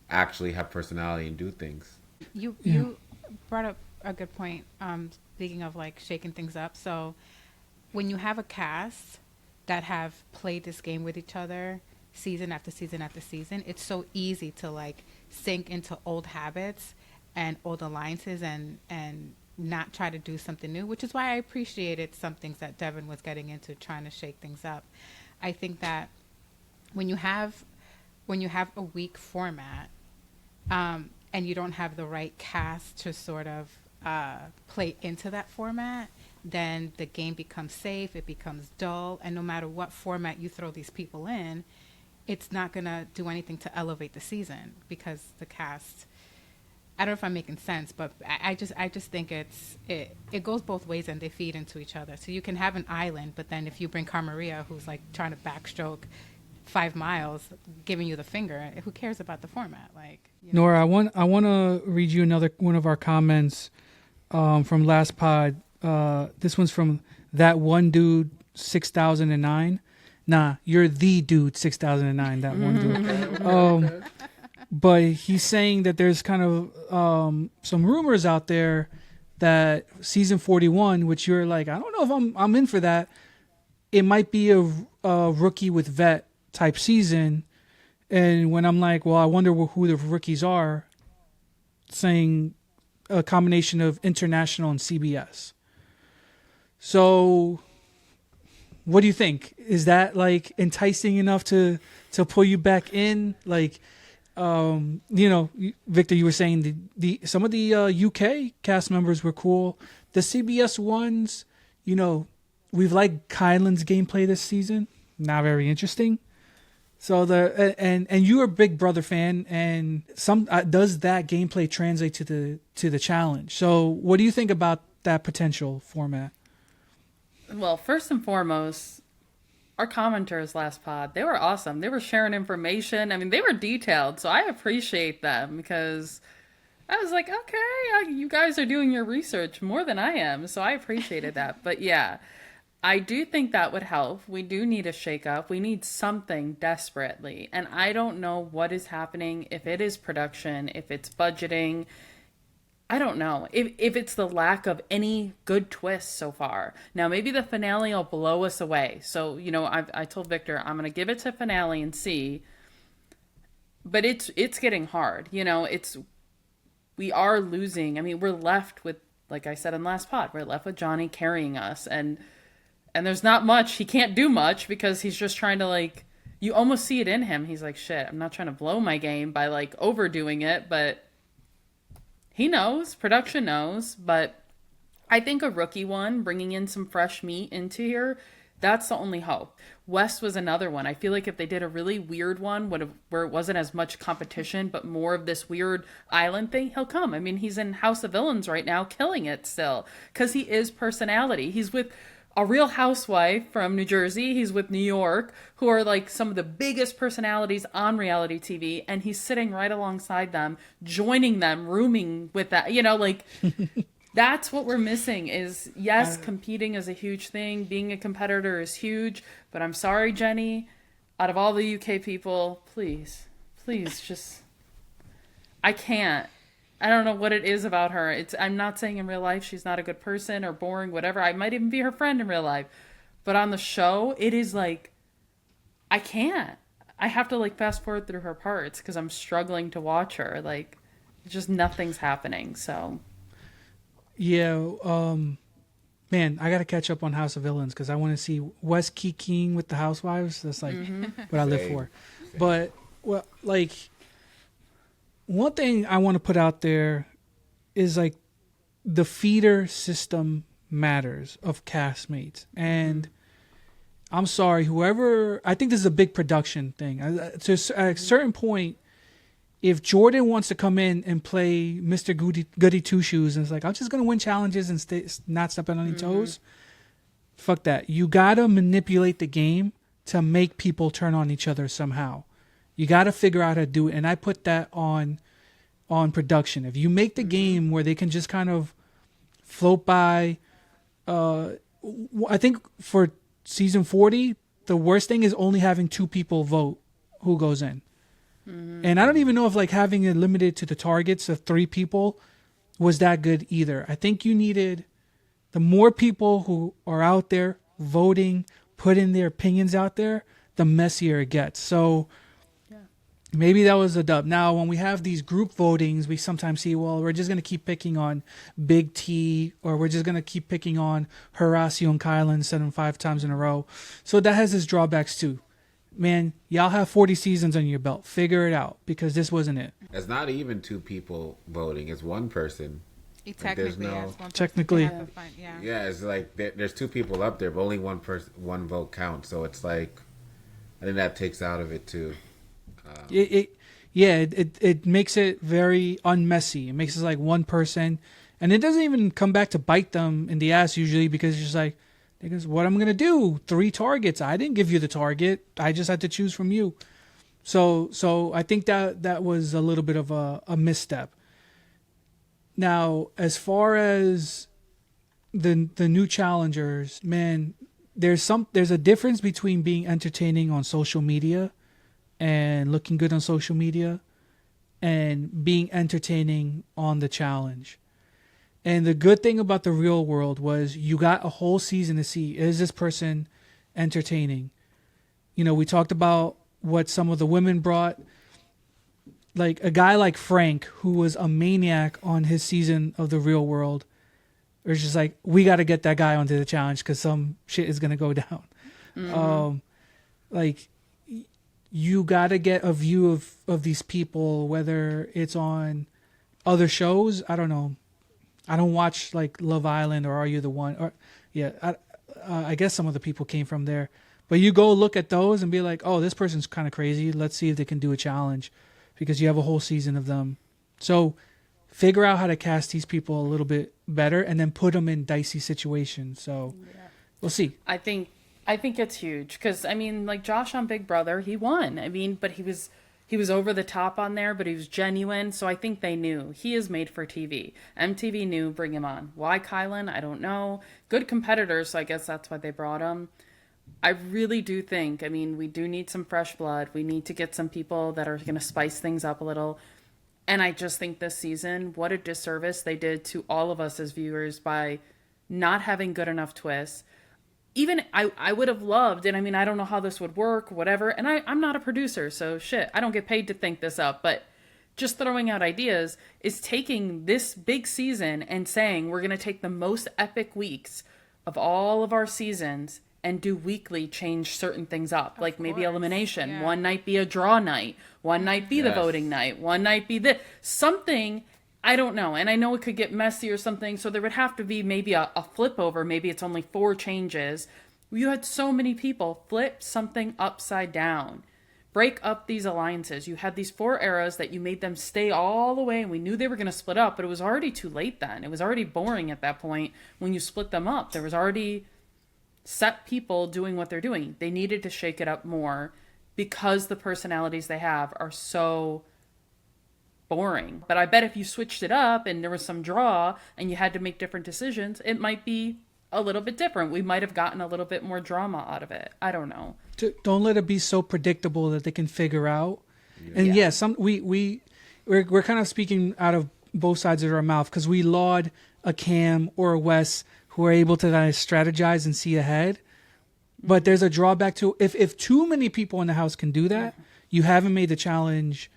actually have personality and do things. You brought up a good point. Speaking of like shaking things up, so when you have a cast that have played this game with each other season after season after season, it's so easy to like sink into old habits and old alliances and not try to do something new, which is why I appreciated some things that Devin was getting into, trying to shake things up. I think that when you have a weak format, and you don't have the right cast to sort of play into that format, then the game becomes safe, it becomes dull, and no matter what format you throw these people in, it's not going to do anything to elevate the season because the cast, I don't know if I'm making sense, but I just think it goes both ways and they feed into each other. So you can have an island, but then if you bring Cara Maria, who's like trying to backstroke 5 miles, giving you the finger, who cares about the format? Like, you know. Nora, I want to read you another one of our comments from last pod. This one's from that one dude 6009. Nah, you're the dude 6009. That one dude. But he's saying that there's kind of some rumors out there that season 41, which you're like, I don't know if I'm in for that. It might be a rookie with vet type season. And when I'm like, well, I wonder who the rookies are, saying a combination of international and CBS. So what do you think? Is that like enticing enough to pull you back in? Like, Victor, you were saying the some of the UK cast members were cool. The CBS ones, we've liked Kylan's gameplay this season. Not very interesting. So and you're a Big Brother fan, and does that gameplay translate to the challenge? So what do you think about that potential format? Well, first and foremost, our commenters last pod, they were awesome. They were sharing information. I mean, they were detailed, so I appreciate them because I was like, okay, you guys are doing your research more than I am, so I appreciated that. But yeah, I do think that would help. We do need a shakeup. We need something desperately. And I don't know what is happening, if it is production, if it's budgeting. I don't know. If it's the lack of any good twists so far. Now, maybe the finale will blow us away. So, I told Victor, I'm going to give it to finale and see. But it's getting hard. We are losing. I mean, we're left with, like I said in last pod, we're left with Johnny carrying us. And there's not much. He can't do much because he's just trying to, you almost see it in him. He's like, shit, I'm not trying to blow my game by, overdoing it. But he knows. Production knows. But I think a rookie one, bringing in some fresh meat into here, that's the only hope. West was another one. I feel like if they did a really weird one where it wasn't as much competition, but more of this weird island thing, he'll come. I mean, he's in House of Villains right now, killing it still. Because he is personality. He's with a real housewife from New Jersey. He's with New York, who are some of the biggest personalities on reality TV. And he's sitting right alongside them, joining them, rooming with that, that's what we're missing is, yes, competing is a huge thing. Being a competitor is huge. But I'm sorry, Jenny, out of all the UK people, please, just, I can't. I don't know what it is about her. I'm not saying in real life she's not a good person or boring, whatever. I might even be her friend in real life. But on the show, it is I can't. I have to fast forward through her parts because I'm struggling to watch her. Just nothing's happening. So, yeah, man, I got to catch up on House of Villains because I want to see West King with the housewives. That's what I live for. But one thing I want to put out there is like the feeder system matters of castmates. And I'm sorry, whoever, I think this is a big production thing. To a certain point, if Jordan wants to come in and play Mr. Goody Two Shoes and it's like, I'm just going to win challenges and not step on any toes, fuck that. You got to manipulate the game to make people turn on each other somehow. You got to figure out how to do it. And I put that on production. If you make the game where they can just kind of float by, I think for season 40, the worst thing is only having 2 people vote who goes in. And I don't even know if like having it limited to the targets of 3 people was that good either. I think you needed the more people who are out there voting, putting their opinions out there, the messier it gets. So maybe that was a dub. Now, when we have these group votings, we sometimes see, well, we're just going to keep picking on Big T, or we're just going to keep picking on Horacio and Kylan 5 times in a row. So that has its drawbacks too. Man, y'all have 40 seasons on your belt. Figure it out, because this wasn't it. It's not even 2 people voting. It's 1 person. Technically, technically. Yeah, it's like there's 2 people up there, but only one vote counts. So it's like, I think that takes out of it too. It makes it very unmessy. It makes it like one person, and it doesn't even come back to bite them in the ass usually, because it's just like, what I'm gonna do? 3 targets. I didn't give you the target. I just had to choose from you. So I think that was a little bit of a misstep. Now, as far as the new challengers, man, there's a difference between being entertaining on social media and looking good on social media and being entertaining on the challenge. And the good thing about the real world was you got a whole season to see, is this person entertaining? You know, we talked about what some of the women brought. Like a guy like Frank, who was a maniac on his season of the real world. It's just like, we got to get that guy onto the challenge because some shit is going to go down. Like, you got to get a view of these people, whether it's on other shows. I don't know. I don't watch like Love Island or Are You the One? Or I guess some of the people came from there. But you go look at those and be like, oh, this person's kind of crazy. Let's see if they can do a challenge, because you have a whole season of them. So figure out how to cast these people a little bit better and then put them in dicey situations. So we'll see. I think it's huge because, I mean, like Josh on Big Brother, he won. I mean, but he was over the top on there, but he was genuine. So I think they knew he is made for TV. MTV knew, bring him on. Why Kylan? I don't know. Good competitor, so I guess that's why they brought him. I really do think, I mean, we do need some fresh blood. We need to get some people that are going to spice things up a little. And I just think this season, what a disservice they did to all of us as viewers by not having good enough twists. Even I would have loved, and I mean, I don't know how this would work, whatever. And I'm not a producer, so shit, I don't get paid to think this up. But just throwing out ideas is taking this big season and saying we're going to take the most epic weeks of all of our seasons and do weekly, change certain things up. Like maybe elimination. Yeah. One night be a draw night. One night be the voting night. One night be this. Something, I don't know. And I know it could get messy or something. So there would have to be maybe a flip over. Maybe it's only 4 changes. You had so many people flip something upside down. Break up these alliances. You had these 4 eras that you made them stay all the way. And we knew they were going to split up. But it was already too late then. It was already boring at that point when you split them up. There was already set people doing what they're doing. They needed to shake it up more because the personalities they have are so boring. But I bet if you switched it up and there was some draw and you had to make different decisions, it might be a little bit different. We might have gotten a little bit more drama out of it. I don't know. Don't let it be so predictable that they can figure out. Yeah. And some we're kind of speaking out of both sides of our mouth, because we laud a Cam or a Wes who are able to kind of strategize and see ahead. But there's a drawback to, if too many people in the house can do that, you haven't made the challenge,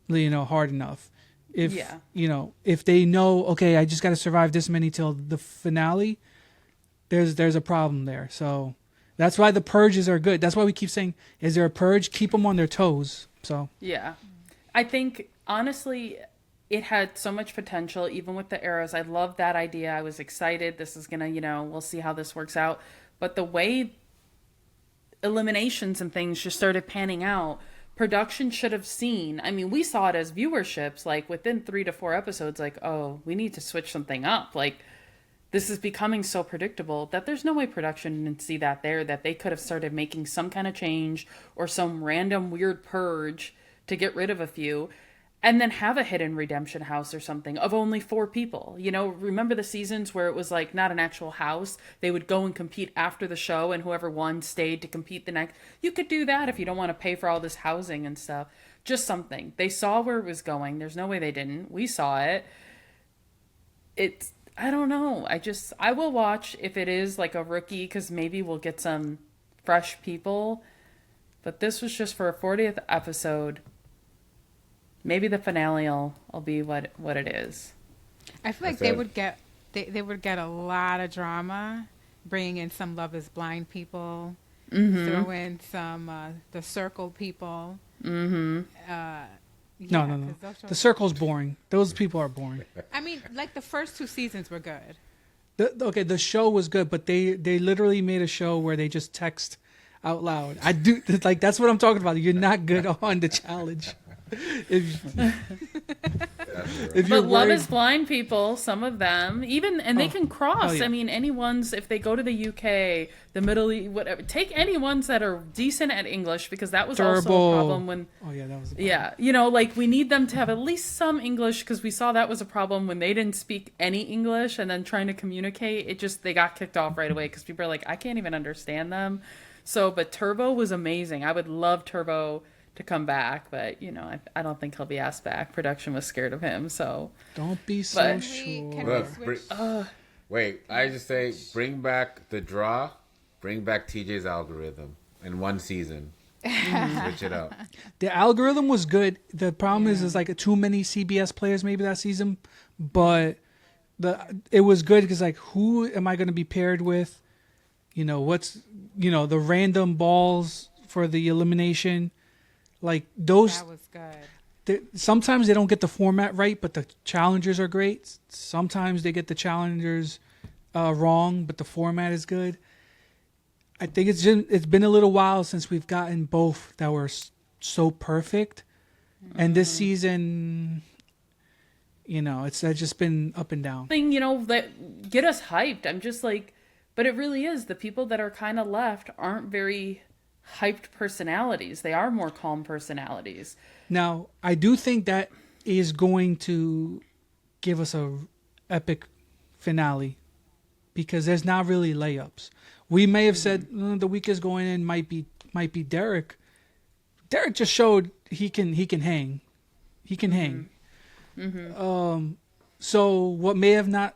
hard enough. If they know, okay, I just got to survive this many till the finale, there's a problem there. So that's why the purges are good. That's why we keep saying, is there a purge? Keep them on their toes. So yeah, I think honestly, it had so much potential, even with the arrows. I loved that idea. I was excited. This is gonna, we'll see how this works out. But the way eliminations and things just started panning out, production should have seen. I mean, we saw it as viewerships, like within 3 to 4 episodes, like, oh, we need to switch something up. Like, this is becoming so predictable that there's no way production didn't see that there, that they could have started making some kind of change or some random weird purge to get rid of a few, and then have a hidden redemption house or something of only 4 people. Remember the seasons where it was like not an actual house? They would go and compete after the show, and whoever won stayed to compete the next. You could do that if you don't want to pay for all this housing and stuff. Just something. They saw where it was going. There's no way they didn't. We saw it. I don't know. I will watch if it is like a rookie, because maybe we'll get some fresh people. But this was just for a 40th episode. Maybe the finale will be what it is. I feel like they would get a lot of drama, bringing in some Love Is Blind people, throw in some the Circle people. No. The Circle's boring. Those people are boring. I mean, like the first 2 seasons were good. The show was good, but they literally made a show where they just text out loud. I do like that's what I'm talking about. You're not good on the challenge. If but Love Is Blind people, some of them, they can cross. Yeah. I mean, anyone's, if they go to the UK, the Middle East, whatever, take any ones that are decent at English, because that was also a problem when. Oh yeah, that was. Like we need them to have at least some English, because we saw that was a problem when they didn't speak any English, and then trying to communicate, they got kicked off right away because people are like, I can't even understand them. So, but Turbo was amazing. I would love Turbo to come back, but I don't think he'll be asked back. Production was scared of him, so don't be so sure. Wait, I just say bring back the draw, bring back TJ's algorithm in 1 season. Switch it up. The algorithm was good. The problem is like too many CBS players maybe that season, but it was good because like who am I going to be paired with? What's the random balls for the elimination. Like those, that was good. Sometimes they don't get the format right, but the challengers are great. Sometimes they get the challengers wrong, but the format is good. I think it's been a little while since we've gotten both that were so perfect, and this season, it's just been up and down. Thing that get us hyped. I'm just like, but it really is the people that are kind of left aren't very hyped personalities. They are more calm personalities. Now, I do think that is going to give us a epic finale, because there's not really layups. We may have said the weakest going in might be Derek. Derek just showed he can hang. He can hang. So what may have not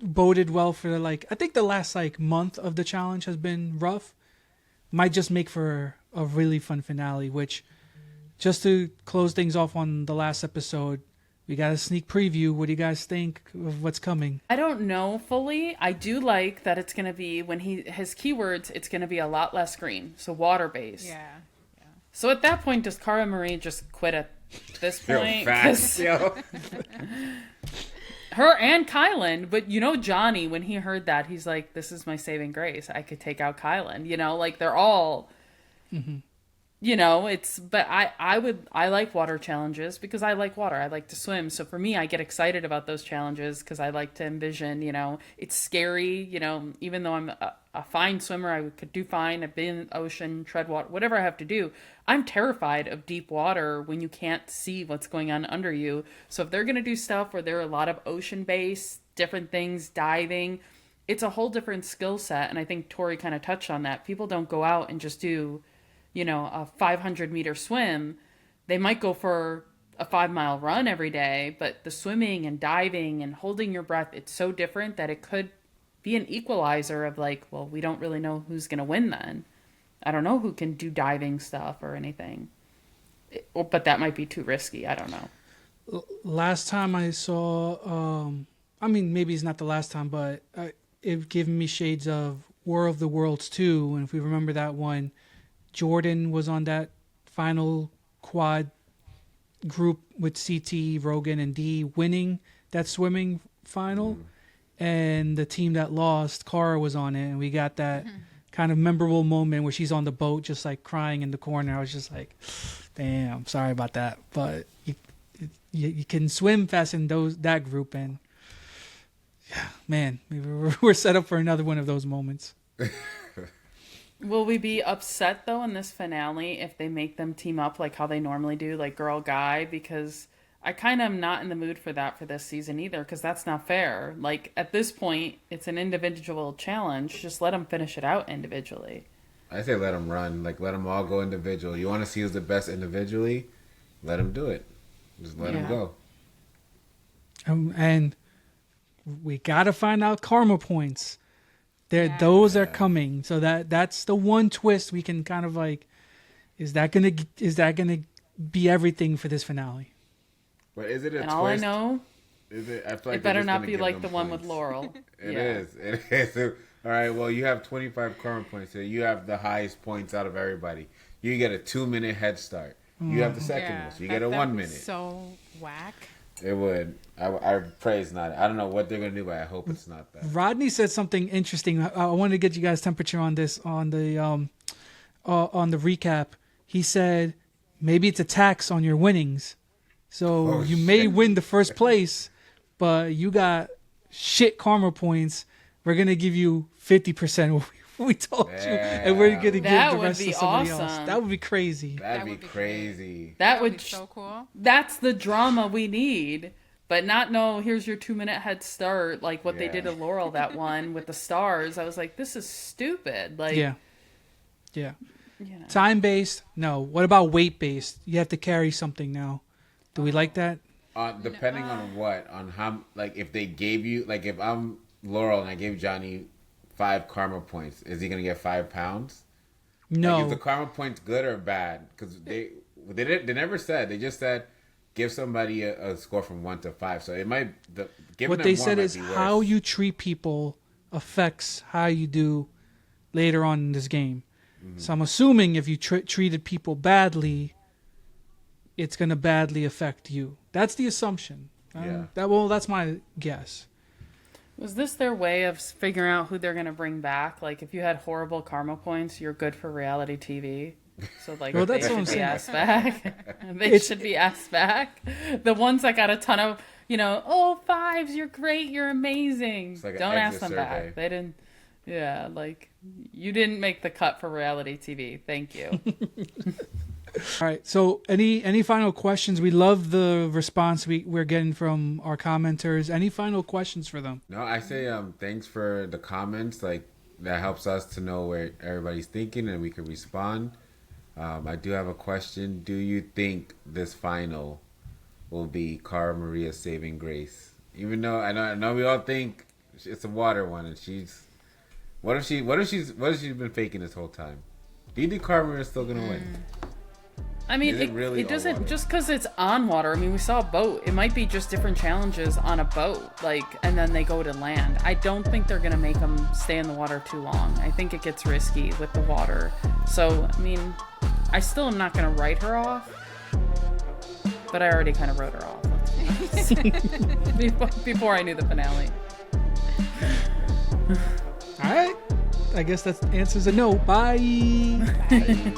boded well for I think the last month of the challenge has been rough. Might just make for a really fun finale, which, just to close things off on the last episode, we got a sneak preview. What do you guys think of what's coming? I don't know fully. I do like that it's going to be, when his keywords, it's going to be a lot less green. So water-based. Yeah. So at that point, does Cara Maria just quit at this point? Her and Kylan, but Johnny, when he heard that, he's like, this is my saving grace. I could take out Kylan. They're all, but I like water challenges because I like water. I like to swim. So for me, I get excited about those challenges because I like to envision, it's scary, even though I'm a fine swimmer, I could do fine. I've been in the ocean, tread water, whatever I have to do. I'm terrified of deep water when you can't see what's going on under you. So if they're going to do stuff where there are a lot of ocean-based, different things, diving, it's a whole different skill set. And I think Tori kind of touched on that. People don't go out and just do, a 500-meter swim. They might go for a 5-mile run every day, but the swimming and diving and holding your breath, it's so different that it could be an equalizer of we don't really know who's going to win then. I don't know who can do diving stuff or anything. But that might be too risky. I don't know. Last time I saw, maybe it's not the last time, but it gave me shades of War of the Worlds 2. And if we remember that one, Jordan was on that final quad group with CT, Rogan, and D winning that swimming final, and the team that lost, Cara, was on it, and we got that kind of memorable moment where she's on the boat just like crying in the corner. I was just like, damn, sorry about that, but you can swim fast in that group, and yeah, man, maybe we're set up for another one of those moments. Will we be upset though in this finale if they make them team up like how they normally do, like girl guy? Because I kind of am not in the mood for that for this season either, because that's not fair. Like at this point, it's an individual challenge. Just let them finish it out individually. I say let them run. Like let them all go individual. You want to see who's the best individually? Let them do it. Just let them go. And we gotta find out karma points. Those are coming. So that's the one twist we can kind of like. Is that gonna be everything for this finale? But is it a twist? All I know, is it? I feel like it better not be like the one with Laurel. It is. All right. Well, you have 25 karma points. So you have the highest points out of everybody. You get a 2-minute head start. You have the second one. So you get a 1 minute. So whack. It would. I pray it's not. I don't know what they're gonna do, but I hope it's not that. Rodney said something interesting. I wanted to get you guys' temperature on this on the recap. He said maybe it's a tax on your winnings, so you may win the first place, but you got shit karma points. We're gonna give you 50%. We told you, and we're gonna give the rest to somebody else. That would be crazy. That'd be crazy. That would be so cool. That's the drama we need, but not here's your 2-minute head start, like what they did to Laurel that one with the stars. I was like, this is stupid. Like, yeah. You know. Time based, no. What about weight based? You have to carry something now. Do we like that? Depending on what, on how, like if they gave you, like if I'm Laurel and I gave Johnny 5 karma points, is he gonna get 5 pounds? No. Like, is the karma points good or bad? Because they never said. They just said give somebody a score from 1 to 5. So it might. What they said is how you treat people affects how you do later on in this game. Mm-hmm. So I'm assuming if you treated people badly, it's gonna badly affect you. That's the assumption. That's my guess. Was this their way of figuring out who they're going to bring back? Like, if you had horrible karma points, you're good for reality TV. So, like, well, that's what I'm saying. Asked back. They should be asked back. The ones that got a ton of, 5s, you're great, you're amazing. Like don't ask them back. They didn't. Yeah, like, you didn't make the cut for reality TV. Thank you. All right. So, any final questions? We love the response we're getting from our commenters. Any final questions for them? No, I say thanks for the comments. Like that helps us to know where everybody's thinking, and we can respond. I do have a question. Do you think this final will be Cara Maria's saving grace? Even though I know we all think it's a water one, and she's. What if she's been faking this whole time? Do you think Cara Maria's still gonna win? I mean, it doesn't just because it's on water. I mean, we saw a boat. It might be just different challenges on a boat, and then they go to land. I don't think they're going to make them stay in the water too long. I think it gets risky with the water. So, I mean, I still am not going to write her off, but I already kind of wrote her off. Before I knew the finale. All right. I guess that answers a no. Bye. Bye.